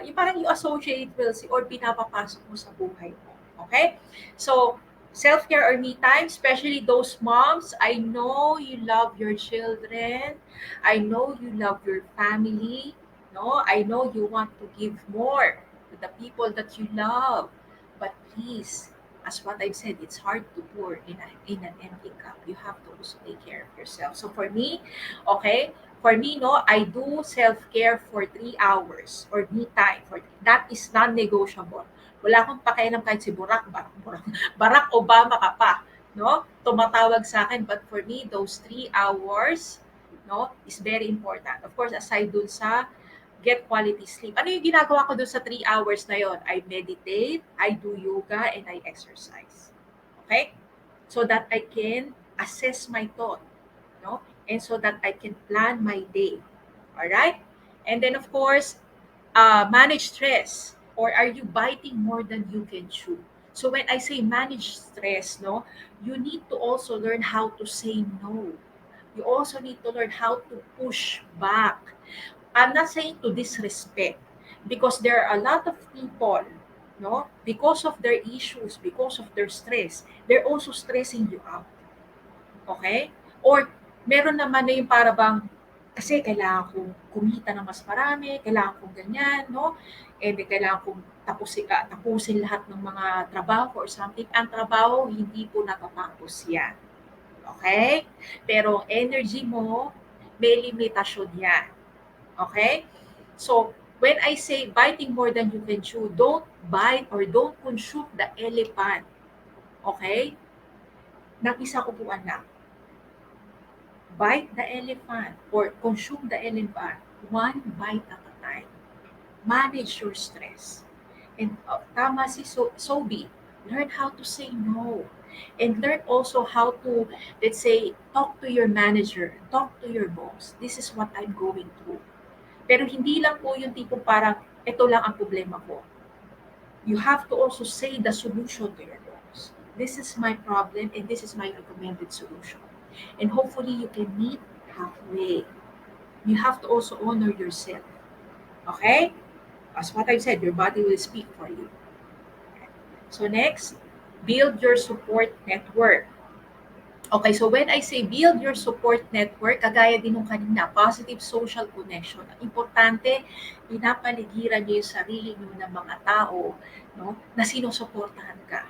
yung parang you associate with or pinapapasok mo sa buhay mo. Okay? So, self-care or me time, especially those moms, I know you love your children. I know you love your family. No, I know you want to give more to the people that you love. But please, as what I've said, it's hard to pour in an empty cup. You have to also take care of yourself. So for me, okay, for me, no, I do self-care for 3 hours or me time. That is non-negotiable. Wala akong pakialam kahit si Barack Obama ka pa, no? Tumatawag sa akin. But for me, those 3 hours, no, is very important. Of course, aside dun sa get quality sleep. Ano yung ginagawa ko dun sa 3 hours na yon? I meditate, I do yoga, and I exercise. Okay? So that I can assess my thought, no? And so that I can plan my day. All right? And then of course, manage stress, or are you biting more than you can chew? So when I say manage stress, no, you need to also learn how to say no. You also need to learn how to push back. I'm not saying to disrespect, because there are a lot of people, no, because of their issues, because of their stress, they're also stressing you out. Okay? Or meron naman na yung para bang, kasi kailangan kong kumita ng mas marami, kailangan kong ganyan, no? And kailangan kong tapusin lahat ng mga trabaho or something. Ang trabaho, hindi po natatapos yan. Okay? Pero energy mo, may limitasyon yan. Okay? So, when I say biting more than you can chew, don't bite or don't consume the elephant. Okay? Nang isa ko po anak, bite the elephant or consume the elephant one bite at a time. Manage your stress. And tama si Sobi, learn how to say no. And learn also how to, let's say, talk to your manager, talk to your boss. This is what I'm going through. Pero hindi lang po yung tipong parang, ito lang ang problema ko. You have to also say the solution to your boss. This is my problem and this is my recommended solution. And hopefully you can meet halfway. You have to also honor yourself. Okay? As what I've said, your body will speak for you. So next, build your support network. Okay, so when I say build your support network, kagaya din nung kanina, positive social connection. Importante, pinapaligiran niyo yung sarili niyo ng mga tao, no, na sinusuportahan ka.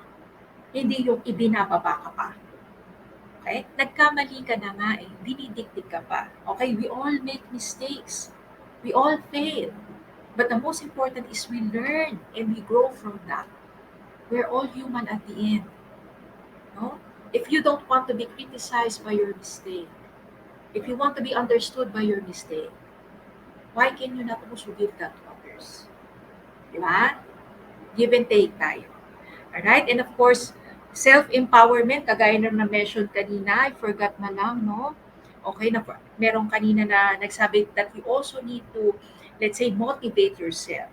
Hindi yung ibinababa ka pa. Okay? Nagkamali ka na nga eh, dinidikdik ka pa. Okay, we all make mistakes. We all fail. But the most important is we learn and we grow from that. We're all human at the end. No? If you don't want to be criticized by your mistake, if you want to be understood by your mistake, why can you not also give that to others? Diba? Give and take tayo. Alright? And of course, self-empowerment, kagaya na na-mention kanina, I forgot na lang, no? Okay, merong kanina na nagsabi that you also need to, let's say, motivate yourself.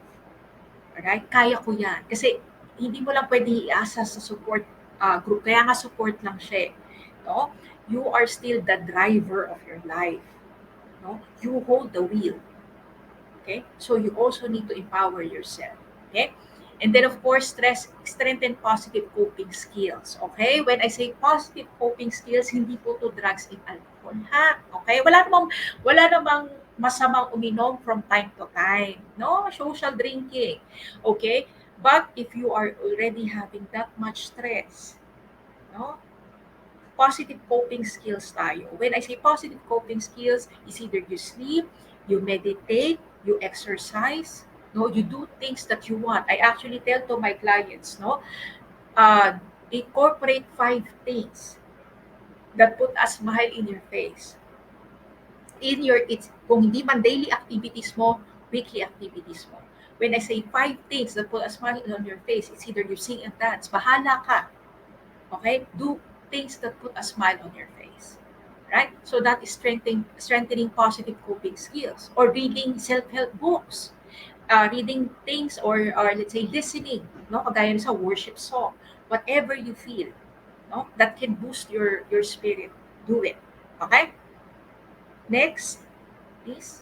Alright? Kaya ko yan. Kasi hindi mo lang pwede iasa sa support group. Kaya nga support lang siya. No? You are still the driver of your life. No? You hold the wheel. Okay? So you also need to empower yourself. Okay? And then of course, strengthen positive coping skills. Okay? When I say positive coping skills, hindi po to drugs and alcohol. Ha? Okay? Wala namang masamang uminom from time to time. No? Social drinking. Okay? But if you are already having that much stress, no? Positive coping skills tayo. When I say positive coping skills, is either you sleep, you meditate, you exercise, no, you do things that you want. I actually tell to my clients, no, incorporate 5 things that put a smile in your face. Kung hindi man daily activities mo, weekly activities mo. When I say 5 things that put a smile on your face, it's either you sing and dance, bahala ka. Okay? Do things that put a smile on your face. Right? So that is strengthening positive coping skills, or reading self-help books, reading things, or let's say listening, no, kagaya sa worship song, whatever you feel, no, that can boost your spirit. Do it. Okay? Next, please.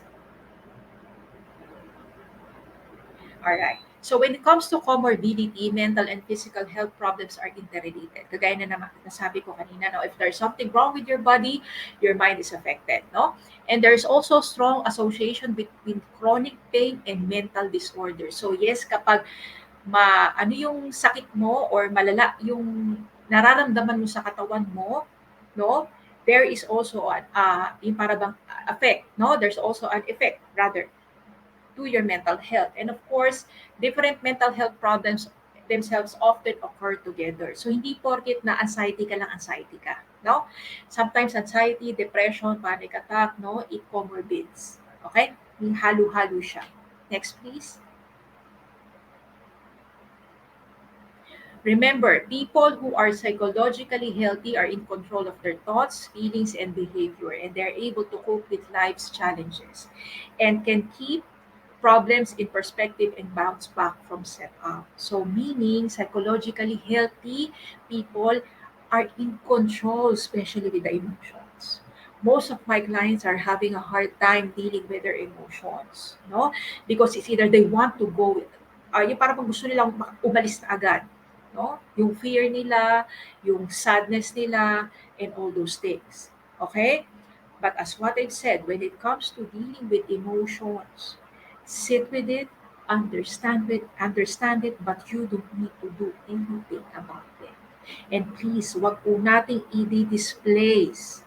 All right. So when it comes to comorbidity, mental and physical health problems are interrelated. Kagaya na naman nasabi ko kanina, no, if there's something wrong with your body, your mind is affected, no? And there's also strong association between chronic pain and mental disorders. So yes, kapag ano yung sakit mo or malala yung nararamdaman mo sa katawan mo, no? There is also an yung para bang effect, no? There's also an effect rather to your mental health. And of course, different mental health problems themselves often occur together. So hindi porket na anxiety ka lang anxiety ka, no? Sometimes anxiety, depression, panic attack, no, it comorbids. Okay? Yung halo-halo siya. Next please. Remember, people who are psychologically healthy are in control of their thoughts, feelings, and behavior, and they're able to cope with life's challenges and can keep problems in perspective and bounce back from setup. So, meaning psychologically healthy people are in control, especially with the emotions. Most of my clients are having a hard time dealing with their emotions, no? Because it's either they want to go with, yung parang gusto nilang umalis na agad, no? Yung fear nila, yung sadness nila, and all those things. Okay? But as what I've said, when it comes to dealing with emotions, sit with it, understand it, but you don't need to do anything about it. And please, wag po nating i-displace,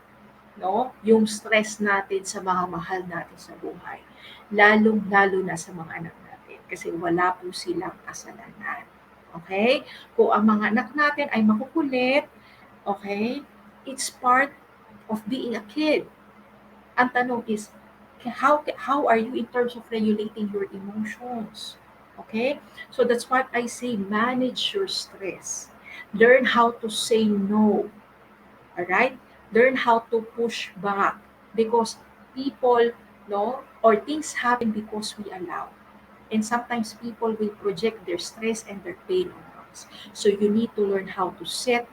no, yung stress natin sa mga mahal natin sa buhay. Lalong-lalo na sa mga anak natin kasi wala po silang kasalanan. Okay? Kung ang mga anak natin ay makukulit, okay, it's part of being a kid. Ang tanong is, how are you in terms of regulating your emotions? Okay? So that's what I say, manage your stress. Learn how to say no. All right? Learn how to push back because people, no, or things happen because we allow. And sometimes people will project their stress and their pain on us. So you need to learn how to set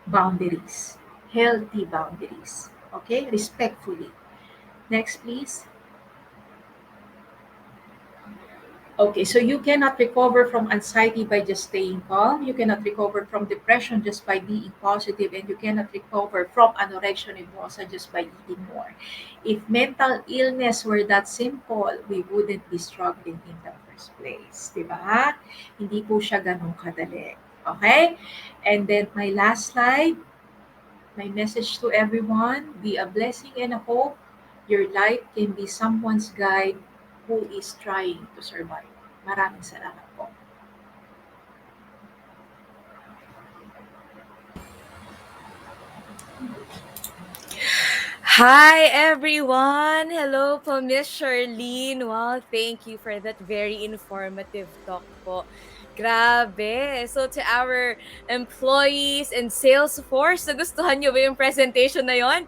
boundaries, healthy boundaries. Okay? Respectfully. Next, please. Okay, so you cannot recover from anxiety by just staying calm. You cannot recover from depression just by being positive, and you cannot recover from anorexia nervosa just by eating more. If mental illness were that simple, we wouldn't be struggling in the first place. Diba? Hindi po siya ganun kadali. Okay? And then my last slide, my message to everyone, be a blessing and a hope. Your life can be someone's guide who is trying to survive. Maraming salamat po. Hi everyone! Hello po, Miss Charlene. Wow, thank you for that very informative talk po. Grabe! So to our employees and sales force, nagustuhan niyo ba yung presentation na yon?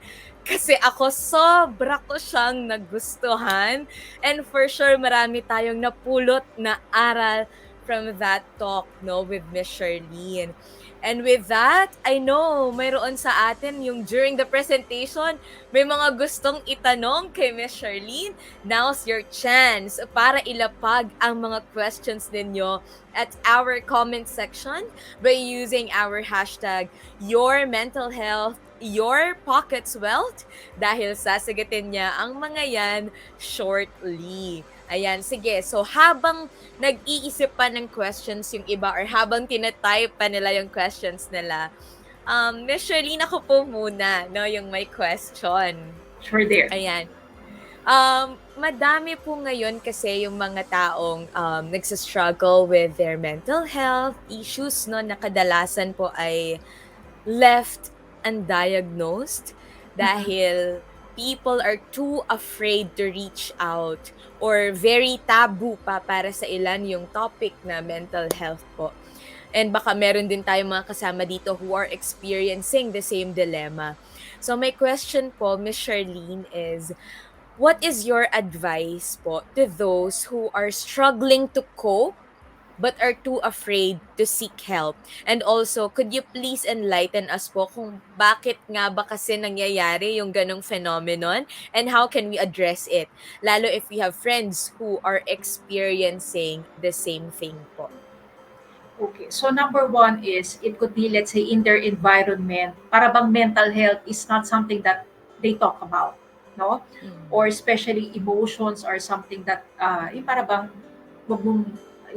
Kasi ako sobra ko siyang nagustuhan. And for sure, marami tayong napulot na aral from that talk, no, with Miss Charlene. And with that, I know mayroon sa atin yung during the presentation, may mga gustong itanong kay Miss Charlene. Now's your chance para ilapag ang mga questions ninyo at our comment section by using our hashtag #YourMentalHealth, Your Pocket's Wealth dahil sasagutin niya ang mga yan shortly. Ayan, sige. So habang nag-iisip pa ng questions yung iba or habang tinatype pa nila yung questions nila, Miss Charlene, ako po muna, no, yung may question. Sure there. Ayan. Madami po ngayon kasi yung mga taong nagsastruggle with their mental health issues, no, na kadalasan po ay left undiagnosed dahil people are too afraid to reach out or very taboo pa para sa ilan yung topic na mental health po. And baka meron din tayong mga kasama dito who are experiencing the same dilemma. So my question po, Miss Charlene, is what is your advice po to those who are struggling to cope but are too afraid to seek help? And also, could you please enlighten us po kung bakit nga ba kasi nangyayari yung ganong phenomenon and how can we address it? Lalo if we have friends who are experiencing the same thing po. Okay. So number one is it could be, let's say, in their environment. Para bang mental health is not something that they talk about, no? Or Mm. especially emotions are something that yung para bang wag mong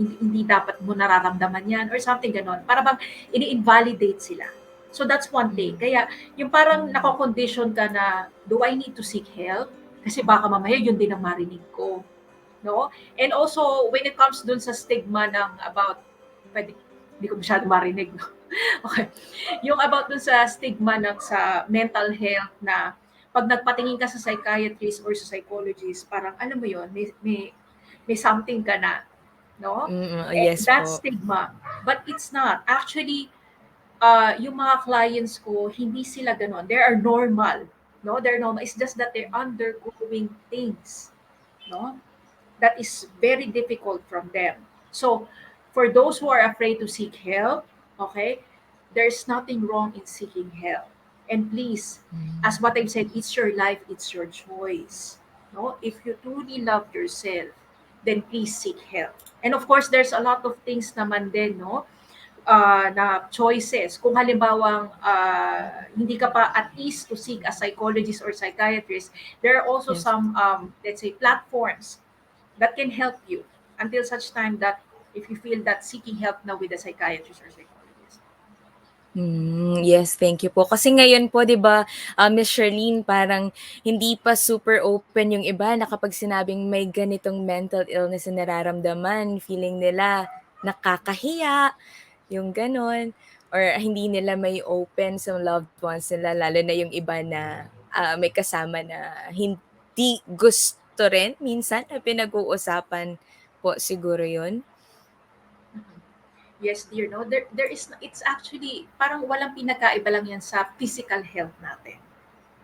hindi dapat mo nararamdaman yan or something ganon. Para bang ini-invalidate sila. So that's one thing. Mm. Kaya yung parang Mm. nako-condition ka na, do I need to seek help? Kasi baka mamaya yun din ang marinig ko, no? And also when it comes dun sa stigma ng about pwede, hindi ko masyado marinig, no? Okay. Yung about dun sa stigma ng sa mental health na pag nagpatingin ka sa psychiatrist or sa psychologist, parang alam mo yon may something ka na, no? Mm, Eh, yes that po. stigma. But it's not. Actually, yung mga clients ko, hindi sila ganon. They are normal. No? They're normal. It's just that they're undergoing things. No? That is very difficult from them. So, for those who are afraid to seek help, okay, there's nothing wrong in seeking help. And please, Mm. as what I've said, it's your life, it's your choice. No, if you truly love yourself, then please seek help. And of course, there's a lot of things naman din, no, na choices. Kung halimbawang hindi ka pa at ease to seek a psychologist or psychiatrist, there are also Yes. some, let's say, platforms that can help you until such time that if you feel that seeking help now with a psychiatrist or psychologist. Yes, thank you po. Kasi ngayon po 'di ba, Miss Charlene, parang hindi pa super open yung iba na kapag sinabing may ganitong mental illness na nararamdaman, feeling nila nakakahiya, yung gano'n, or hindi nila may open sa loved ones nila, lalo na yung iba na, may kasama na hindi gusto rin minsan na pinag-uusapan po, siguro yun? Mhm. Yes, dear, no? There is, it's actually, parang walang pinakaiba lang yan sa physical health natin.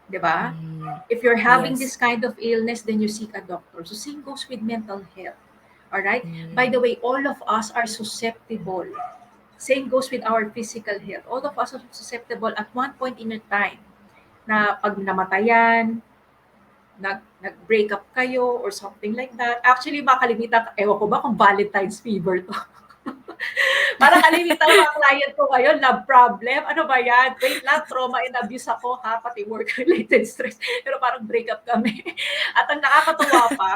'Di ba? Hmm, If you're having yes. this kind of illness, then you seek a doctor. So same goes with mental health. All right? By Hmm, the way, all of us are susceptible. Same goes with our physical health. All of us are susceptible at one point in a time na pag namatayan, nag-break up kayo or something like that. Actually, makalimitan, ewan ko ba kung Valentine's fever to. Parang kalimitan ng mga client ko ngayon, love problem. Ano ba yan? Wait lang, trauma and abuse ako ha, pati work-related stress. Pero parang break up kami. At ang nakakatuwa pa,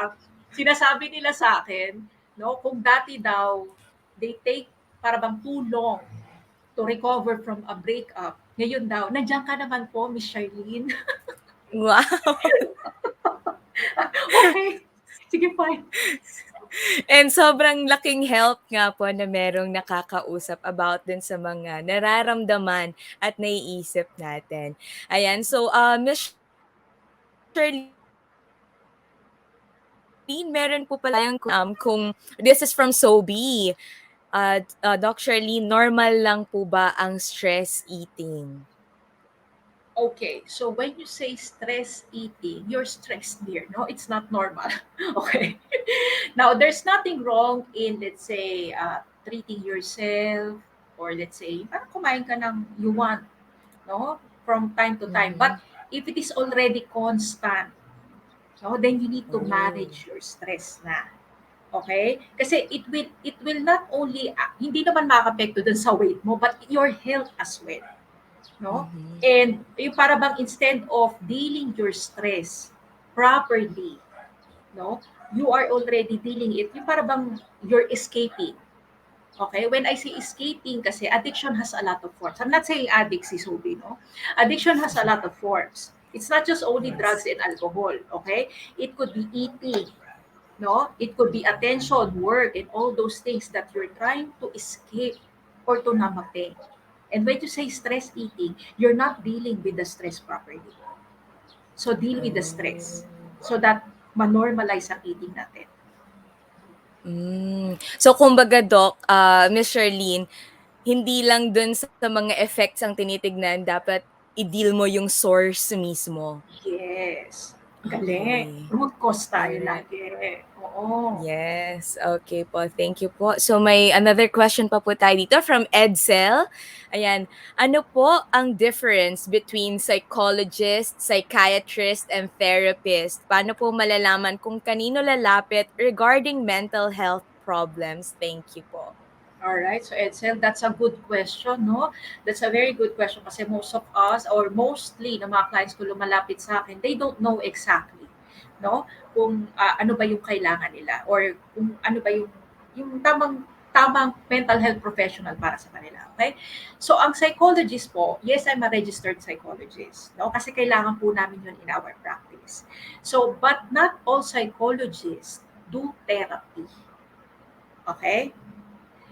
sinasabi nila sa akin, no, kung dati daw, they take para bang too long to recover from a breakup. Ngayon daw, nandiyan ka naman po, Miss Charlene. wow. Okay, sige fine. And sobrang laking help nga po na merong nakakausap about din sa mga nararamdaman at naiisip natin. Ayan, so, Miss Charlene, meron po pala tayong, kung this is from Sobi. Doc Charlene, normal lang po ba ang stress eating? Okay, so when you say stress eating, you're stressed there, no? It's not normal. Okay. Now, there's nothing wrong in, let's say, treating yourself or let's say, parang kumain ka ng you want, no? From time to time. Mhm. But if it is already constant, no, then you need to Oh. manage your stress na. Okay? Kasi it will not only hindi naman makakapekto dun sa weight mo, but your health as well, no? Mhm. And yung para bang instead of dealing your stress properly, no? You are already dealing it. Yung para bang you're escaping. Okay? When I say escaping kasi addiction has a lot of forms. I'm not saying addict si Sobi, no? Addiction has a lot of forms. It's not just only drugs Yes. and alcohol, okay? It could be eating, no? It could be attention, work, and all those things that you're trying to escape or to namating. And when you say stress eating, you're not dealing with the stress properly. So deal with the stress Oh. so that ma-normalize ang eating natin. So kumbaga Doc, Miss Charlene, Hindi lang dun sa mga effects ang tinitignan, dapat i-deal mo yung source mismo. Yes. Galing. Okay. Root cause tayo Alright. lagi. Oo. Yes, okay po, thank you po. So may another question pa po tayo dito from Edsel. Ayan, ano po ang difference between psychologist, psychiatrist, and therapist? Paano po malalaman kung kanino lalapit regarding mental health problems? Thank you po. All right. So Edsel, that's a good question, no? That's a very good question kasi most of us or mostly ng mga clients ko lumalapit sa akin, they don't know exactly, no? Kung ano ba yung kailangan nila or kung ano ba yung tamang mental health professional para sa kanila, okay? So ang psychologist po, yes, I'm a registered psychologist, no? Kasi kailangan po namin yun in our practice. So, but not all psychologists do therapy. Okay?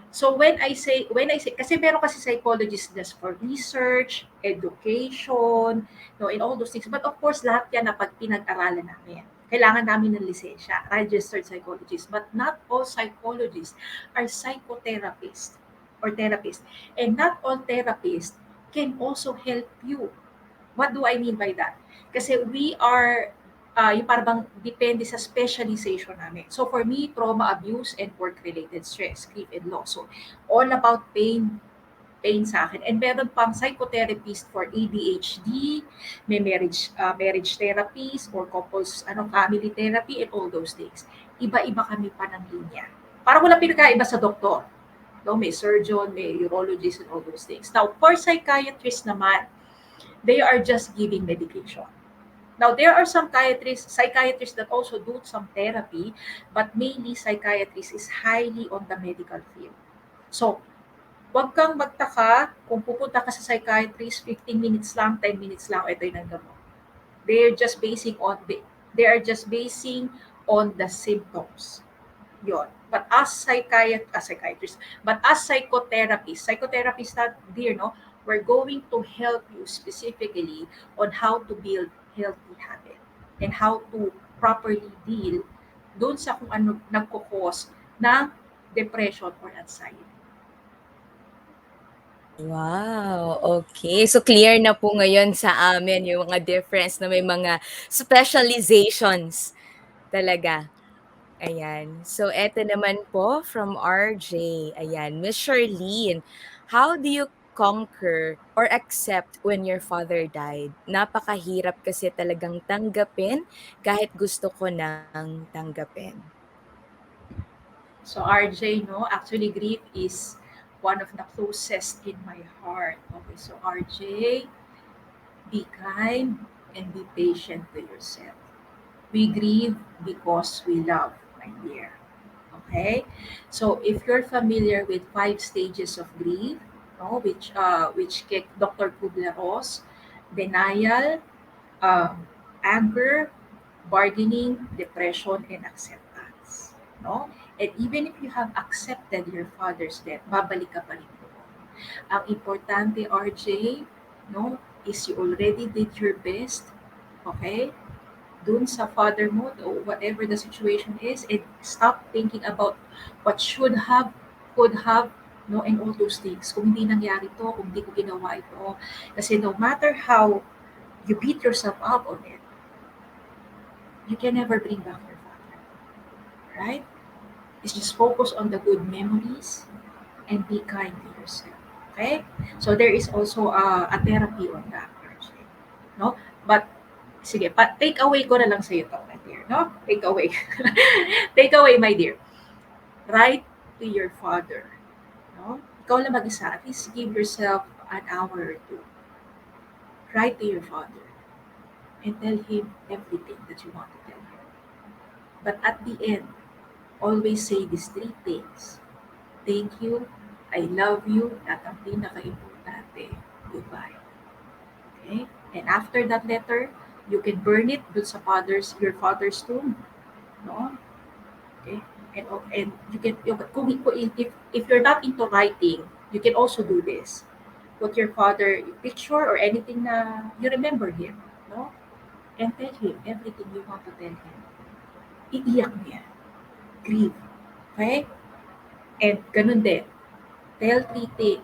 So when I say kasi meron kasi psychologists just for research, education, no, and all those things. But of course, lahat yan na pag pinag-aralan namin. Kailangan namin ng lisensya, registered psychologist. But not all psychologists are psychotherapists or therapists. And not all therapists can also help you. What do I mean by that? Kasi we are, yung parang depende sa specialization namin. So for me, trauma, abuse, and work-related stress, grief, and loss. So all about pain sa akin. And meron pang psychotherapist for ADHD, may marriage therapies or couples family therapy and all those things. Iba-iba kami pa ng linya. Parang wala pinakaiba sa doktor. No, may surgeon, may urologist and all those things. Now, for psychiatrist naman, they are just giving medication. Now, there are some psychiatrists that also do some therapy, but mainly psychiatrist is highly on the medical field. So, wag kang magtaka kung pupunta ka sa psychiatrist, 15 minutes lang, 10 minutes lang, ito yung gamot. They are just basing on the symptoms. Yon. But as psychiatrist, but as psychotherapist not dear, no, we're going to help you specifically on how to build healthy habit and how to properly deal doon sa kung ano nagkukos ng depression or anxiety. Wow, okay. So clear na po ngayon sa amin yung mga difference na may mga specializations talaga. Ayan. So eto naman po from RJ. Ayan, Miss Charlene, how do you conquer or accept when your father died? Napakahirap kasi talagang tanggapin kahit gusto ko nang tanggapin. So RJ, no, actually grief is one of the closest in my heart. Okay, so RJ, be kind and be patient to yourself. We grieve because we love, my dear. Okay? So if you're familiar with 5 stages of grief, no, which Dr. Kubler-Ross, denial, anger, bargaining, depression, and acceptance. No? And even if you have accepted your father's death, babalik ka pa rin doon. Ang importante, RJ, no, is you already did your best, okay? Dun sa father mo, or whatever the situation is, and stop thinking about what should have, could have, no, and all those things. Kung hindi nangyari to, kung hindi ko ginawa ito. Kasi no matter how you beat yourself up on it, you can never bring back your father. Right? It's just focus on the good memories and be kind to yourself. Okay? So there is also a therapy on that. RJ. No? But sige, take away ko na lang sa to, my dear. No? Take away. Take away, my dear. Write to your father. No? Ikaw lang mag-isa. At least give yourself an hour or two. Write to your father and tell him everything that you want to tell him. But at the end, always say these 3 things. Thank you, I love you, at ang pinaka-importante, goodbye. Okay? And after that letter, you can burn it dun sa your father's tomb. No? Okay? And if you're not into writing, you can also do this. Put your father picture or anything na you remember him. No? And tell him everything you want to tell him. Iiyak niya. Grieve. Okay? And ganun din. Tell three things.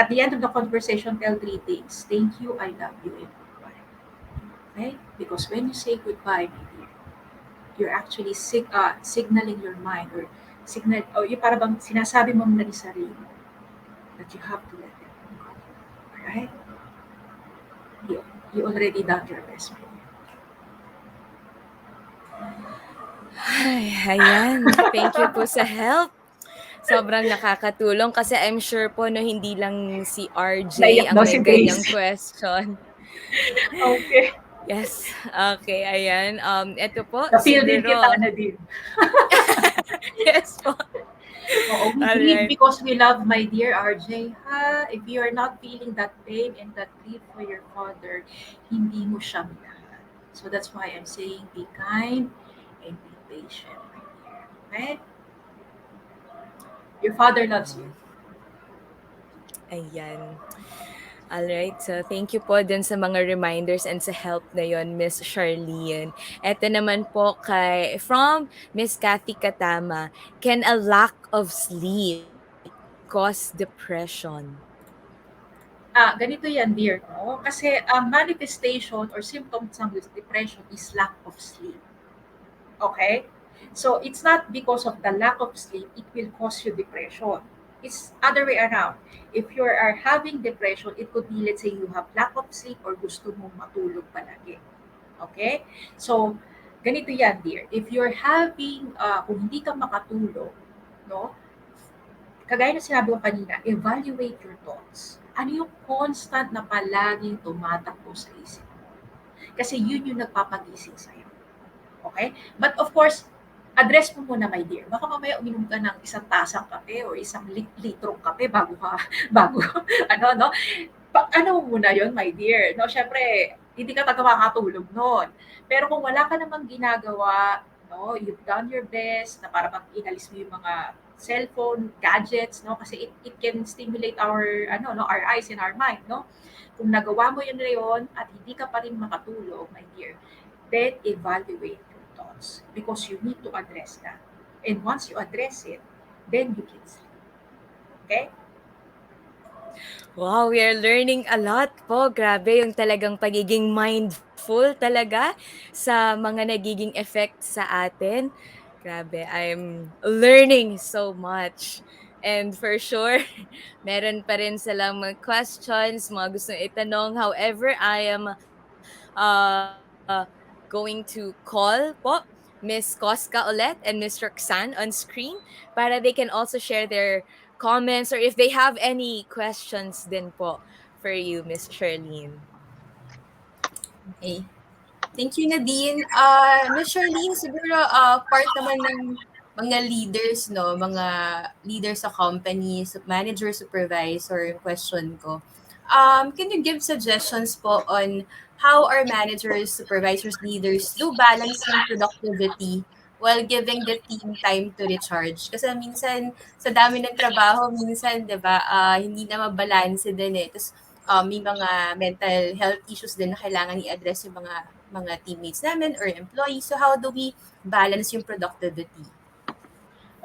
At the end of the conversation, tell three things. Thank you, I love you, and goodbye. Okay? Because when you say goodbye, my dear, you're actually signaling your mind or yung para bang sinasabi mo na ni sarili mo that you have to let them go. Alright? You already done your best, my dear. Ay, ayan. Thank you po sa help. Sobrang nakakatulong kasi I'm sure po no hindi lang si RJ Naiyak ang daw may si ganyang Daisy. question. Okay. Yes. Okay, ayan. Ito po Na-feel din kita siguro. na din. Yes po. Oo, we grieve Alright. because we love, my dear RJ. Ha? If you are not feeling that pain and that grief for your father, hindi mo siya minahal. So that's why I'm saying be kind and be patient, my dear. Okay? Your father loves you. Oh, ayan. Alright, so thank you po din sa mga reminders and sa help na yon, Miss Charlene. Eto naman po from Miss Kathy Katama, can a lack of sleep cause depression? Ganito yan, dear, no? Kasi ang manifestation or symptoms ng depression is lack of sleep. Okay? So it's not because of the lack of sleep, it will cause you depression. It's other way around. If you are having depression, it could be, let's say, you have lack of sleep or gusto mong matulog palagi. Okay? So, ganito yan, dear. If you're having, kung hindi ka makatulog, no? Kagaya na sinabi ko kanina, evaluate your thoughts. Ano yung constant na palaging tumatakbo sa isip? Kasi yun yung nagpapagising sa'yo. Okay? But of course, address mo muna, my dear. Baka mamaya uminom ka ng isang tasang kape or isang litrong kape bago ka, bago, ano, no? Ano mo muna yon, my dear? No, syempre, hindi ka taga makakatulog noon. Pero kung wala ka namang ginagawa, no, you've done your best na para pag inalis mo yung mga cellphone, gadgets, no, kasi it can stimulate our, ano, no, our eyes and our mind, no? Kung nagawa mo yun na yun at hindi ka pa rin makatulog, my dear, then evaluate your thoughts because you need to address that. And once you address it, then you can sleep. Okay? Wow, we are learning a lot po. Grabe yung talagang pagiging mindful talaga sa mga nagiging effect sa atin. Grabe, I'm learning so much. And for sure, meron pa rin silang mga questions, mga gusto itanong. However, I am going to call po Miss Koska ulit and Miss Roxanne on screen para they can also share their comments or if they have any questions din po for you, Miss Charlene. Okay. Thank you, Nadine. Miss Charlene, siguro part naman ng mga leaders, no, mga leaders sa companies, manager, supervisor, yung question ko. Can you give suggestions po on how our managers, supervisors, leaders do balance ng productivity while giving the team time to recharge? Kasi minsan, sa dami ng trabaho, minsan, di ba, hindi na mabalanse din eh. Tapos, may mga mental health issues din na kailangan i-address yung mga teammates namin or employees. So how do we balance yung productivity?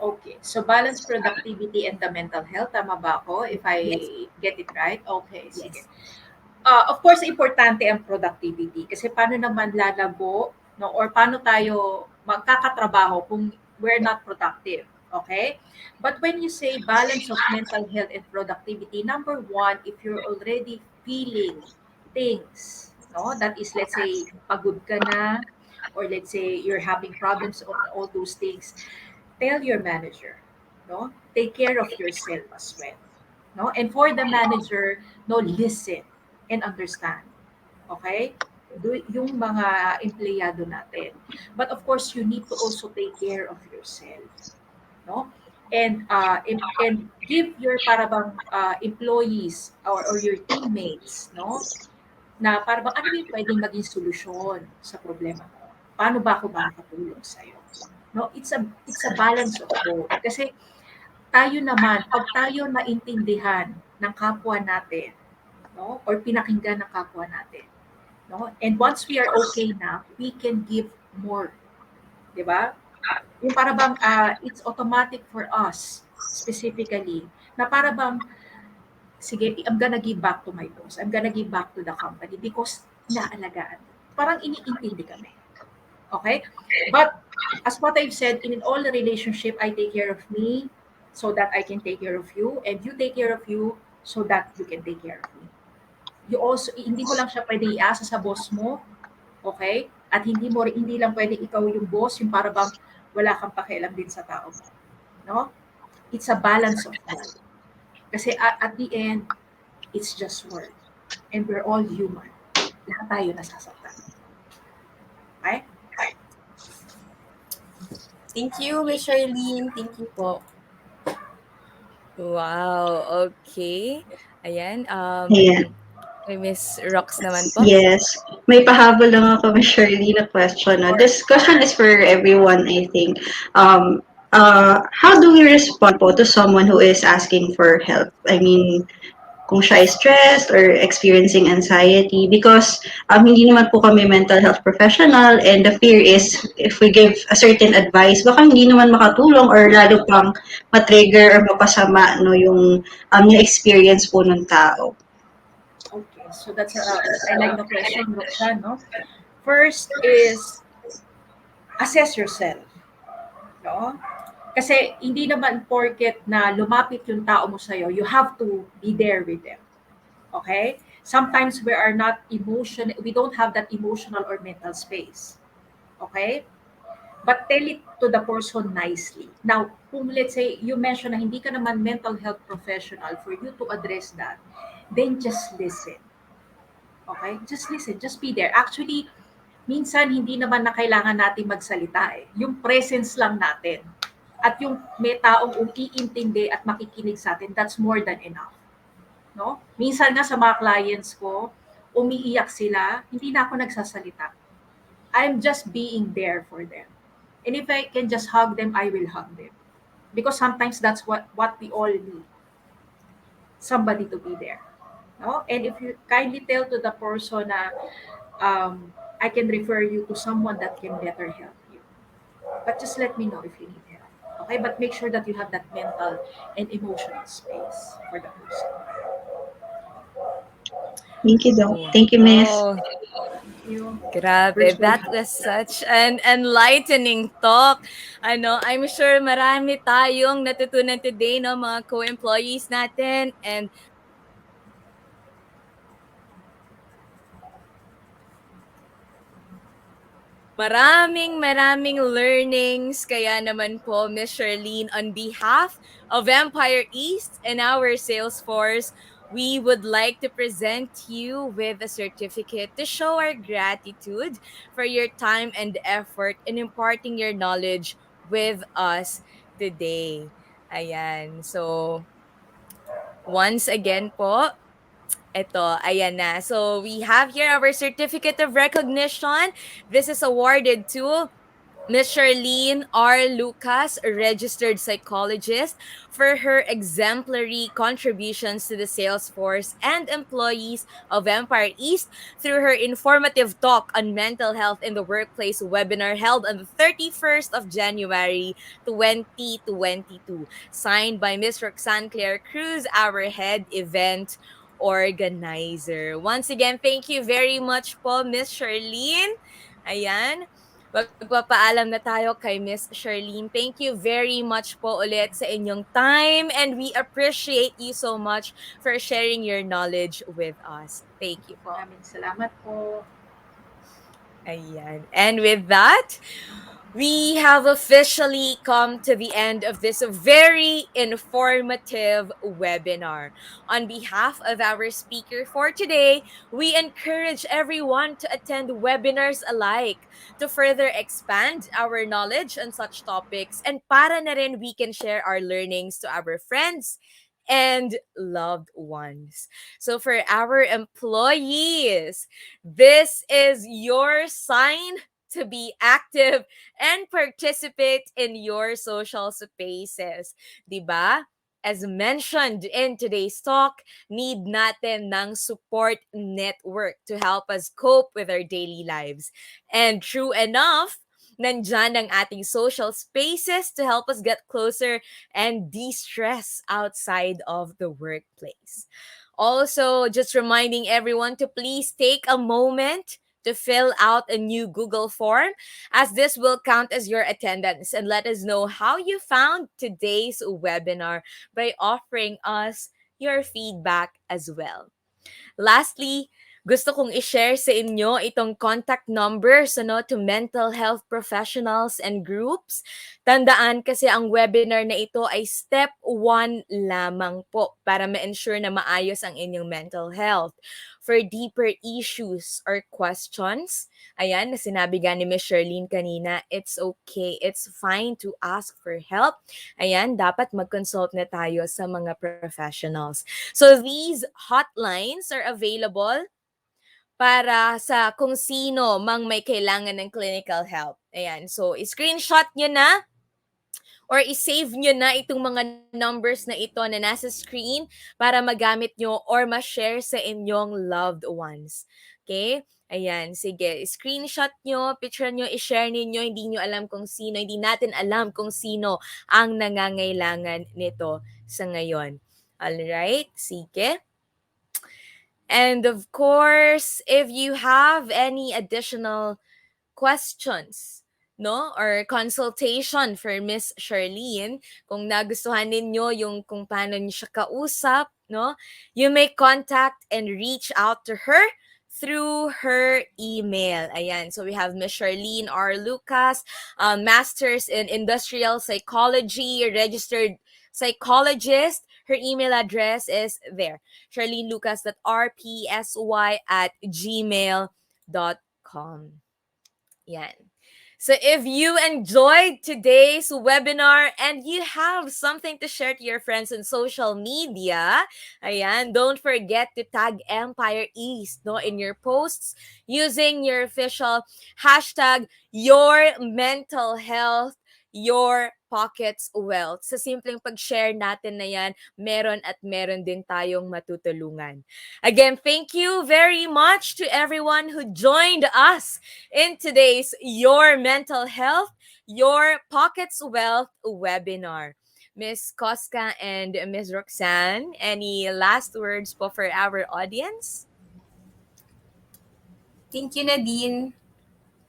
Okay. So, balance productivity and the mental health. Tama ba ako? If I Yes. get it right? Okay, sige. Yes. Of course, importante ang productivity. Kasi paano naman lalago, no? Or paano tayo magkakatrabaho kung we're not productive? Okay? But when you say balance of mental health and productivity, number one, if you're already feeling things, no? That is, let's say, pagod ka na, or let's say you're having problems of all those things, tell your manager, no? Take care of yourself as well, no? And for the manager, no, listen and understand. Okay? Yung mga empleyado natin. But of course, you need to also take care of yourself, no? And give your parabang employees or your teammates, no? Na parang ano ba yung pwedeng maging solusyon sa problema mo? Paano ba ako makakatulong sa'yo? No, it's a balance of both. Kasi tayo naman, pag tayo naintindihan ng kapwa natin, no, or pinakinggan ng kapwa natin, no, and once we are okay na, we can give more, di ba? Yung para bang it's automatic for us specifically na para bang, sige, I'm gonna give back to my boss. I'm gonna give back to the company because inaalagaan. Parang iniintindi kami. Okay? But as what I've said, in all the relationship, I take care of me so that I can take care of you, and you take care of you so that you can take care of me. You also, hindi mo lang siya pwede iasa sa boss mo, okay? At hindi lang pwede ikaw yung boss, yung para bang wala kang pakialam din sa tao mo. No? It's a balance of both. Kasi at the end, it's just work. And we're all human. Lahat tayo nasasaktan. Okay? Thank you, Miss Charlene. Thank you po. Wow, okay. Ayan, Ayan. may Miss Rox naman po. Yes. May pahabol lang ako, Miss Shirley, na question. No? This question is for everyone, I think. How do we respond po to someone who is asking for help? I mean, kung siya is stressed or experiencing anxiety, because hindi naman po kami mental health professional, and the fear is if we give a certain advice, baka hindi naman makatulong or lalo pang matrigger or mapasama no, yung experience po ng tao. Okay, so I like the question, Roxanne, no? First is, assess yourself, no? Kasi hindi naman porket na lumapit yung tao mo sa'yo, you have to be there with them. Okay? Sometimes we don't have that emotional or mental space. Okay? But tell it to the person nicely. Now, kung let's say, you mentioned na hindi ka naman mental health professional, for you to address that, then just listen. Okay? Just listen. Just be there. Actually, minsan hindi naman na kailangan natin magsalita eh. Yung presence lang natin. At yung may taong iintindi at makikinig sa atin, that's more than enough. No? Minsan nga sa mga clients ko, umiiyak sila, hindi na ako nagsasalita. I'm just being there for them. And if I can just hug them, I will hug them. Because sometimes that's what we all need. Somebody to be there. No? And if you kindly tell to the person na I can refer you to someone that can better help you. But just let me know if you need help. Okay? But make sure that you have that mental and emotional space for the person. Thank you, Doc. Thank you, Miss. Oh, Thank you. grabe, that was such an enlightening talk. I'm sure marami tayong natutunan today, no, mga co-employees natin. And maraming learnings. Kaya naman po, Miss Charlene, on behalf of Empire East and our sales force, we would like to present you with a certificate to show our gratitude for your time and effort in imparting your knowledge with us today. Ayan. So, once again po, eto, ayan na. So, we have here our certificate of recognition. This is awarded to Miss Charlene R. Lucas, a registered psychologist, for her exemplary contributions to the sales force and employees of Empire East through her informative talk on mental health in the workplace webinar held on the 31st of January 2022, signed by Miss Roxanne Claire Cruz, our head event organizer. Once again, thank you very much po, Miss Charlene. Ayan. Magpapaalam na tayo kay Miss Charlene. Thank you very much po ulit sa inyong time, and we appreciate you so much for sharing your knowledge with us. Thank you po. Maraming salamat po. Ayan. And with that, we have officially come to the end of this very informative webinar. On behalf of our speaker for today, we encourage everyone to attend webinars alike to further expand our knowledge on such topics, and para na rin we can share our learnings to our friends and loved ones. So for our employees, this is your sign to be active and participate in your social spaces. 'Di ba? As mentioned in today's talk, need natin ng support network to help us cope with our daily lives. And true enough, nandyan ang ating social spaces to help us get closer and de-stress outside of the workplace. Also, just reminding everyone to please take a moment to fill out a new Google form, as this will count as your attendance, and let us know how you found today's webinar by offering us your feedback as well. Lastly, gusto kong i-share sa inyo itong contact numbers to mental health professionals and groups. Tandaan kasi ang webinar na ito ay step 1 lamang po para ma-ensure na maayos ang inyong mental health. For deeper issues or questions, ayan, na sinabi nga ni Ms. Charlene kanina, it's okay, it's fine to ask for help. Ayan, dapat mag-consult na tayo sa mga professionals. So these hotlines are available para sa kung sino mang may kailangan ng clinical help. Ayan, so screenshot nyo na or i-save nyo na itong mga numbers na ito na nasa screen para magamit nyo or ma-share sa inyong loved ones. Okay? Ayan, sige. Screenshot nyo, picture nyo, i-share ninyo. Hindi nyo alam kung sino, hindi natin alam kung sino ang nangangailangan nito sa ngayon. Alright, sige. And of course, if you have any additional questions, or consultation for Miss Charlene, kung nagustuhan ninyo yung kung paano niyo siya kausap, you may contact and reach out to her through her email. Ayan, so we have Miss Charlene R. Lucas, Masters in Industrial Psychology, registered psychologist. Her email address is there, charlenelucas.rpsy@gmail.com. Yan. So if you enjoyed today's webinar and you have something to share to your friends on social media, ayan, don't forget to tag Empire East in your posts using your official hashtag your mental health, your pockets wealth. Sa simpleng pag-share natin na yan, meron at meron din tayong matutulungan. Again, thank you very much to everyone who joined us in today's Your Mental Health, Your Pockets Wealth webinar. Miss Koska and Miss Roxanne, any last words po for our audience? Thank you, Nadine.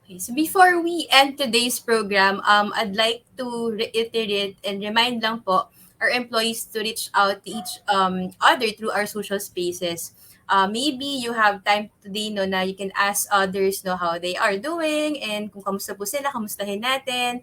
Okay, so before we end today's program, I'd like to reiterate and remind lang po our employees to reach out to each other through our social spaces. Maybe you have time today na you can ask others how they are doing and kung kamusta po sila, kamustahin natin.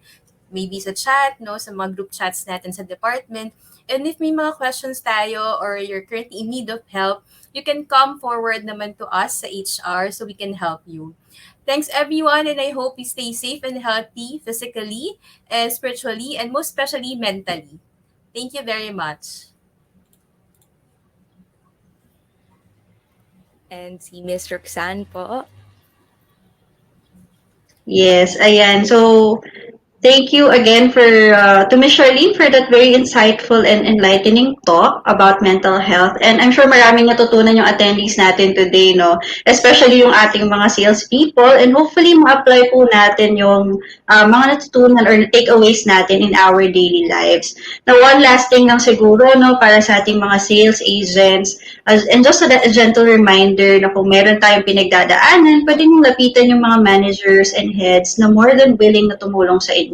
Maybe sa chat, sa mga group chats natin sa department. And if may mga questions tayo or you're currently in need of help, you can come forward naman to us sa HR so we can help you. Thanks everyone, and I hope you stay safe and healthy physically and spiritually and most especially mentally. Thank you very much. And si Miss Roxanne po. Yes, ayan. So, thank you again to Ms. Charlene for that very insightful and enlightening talk about mental health. And I'm sure maraming natutunan yung attendees natin today, especially yung ating mga salespeople. And hopefully, ma-apply po natin yung mga natutunan or takeaways natin in our daily lives. Now, one last thing lang siguro, para sa ating mga sales agents, and just a gentle reminder na kung meron tayong pinagdadaanan, pwede nyo lapitan yung mga managers and heads na more than willing na tumulong sa inyo.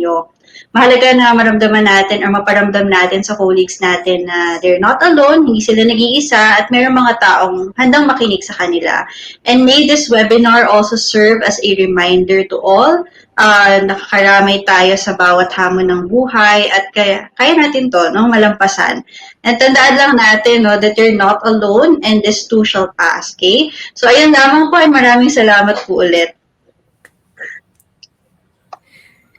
Mahalaga na maramdaman natin or maparamdam natin sa colleagues natin na they're not alone, hindi sila nag-iisa, at mayroong mga taong handang makinig sa kanila. And may this webinar also serve as a reminder to all, nakakaramay tayo sa bawat hamon ng buhay at kaya natin to, malampasan. And tandaan lang natin that you're not alone and this too shall pass, okay? So ayun lamang po, ay maraming salamat po ulit.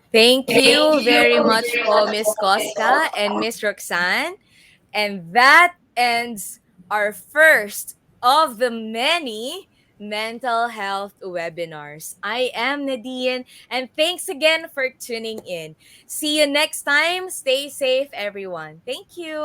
Thank you very much po, Miss Koska and Miss Roxanne. And that ends our first of the many mental health webinars. I am Nadine, and thanks again for tuning in. See you next time. Stay safe, everyone. Thank you.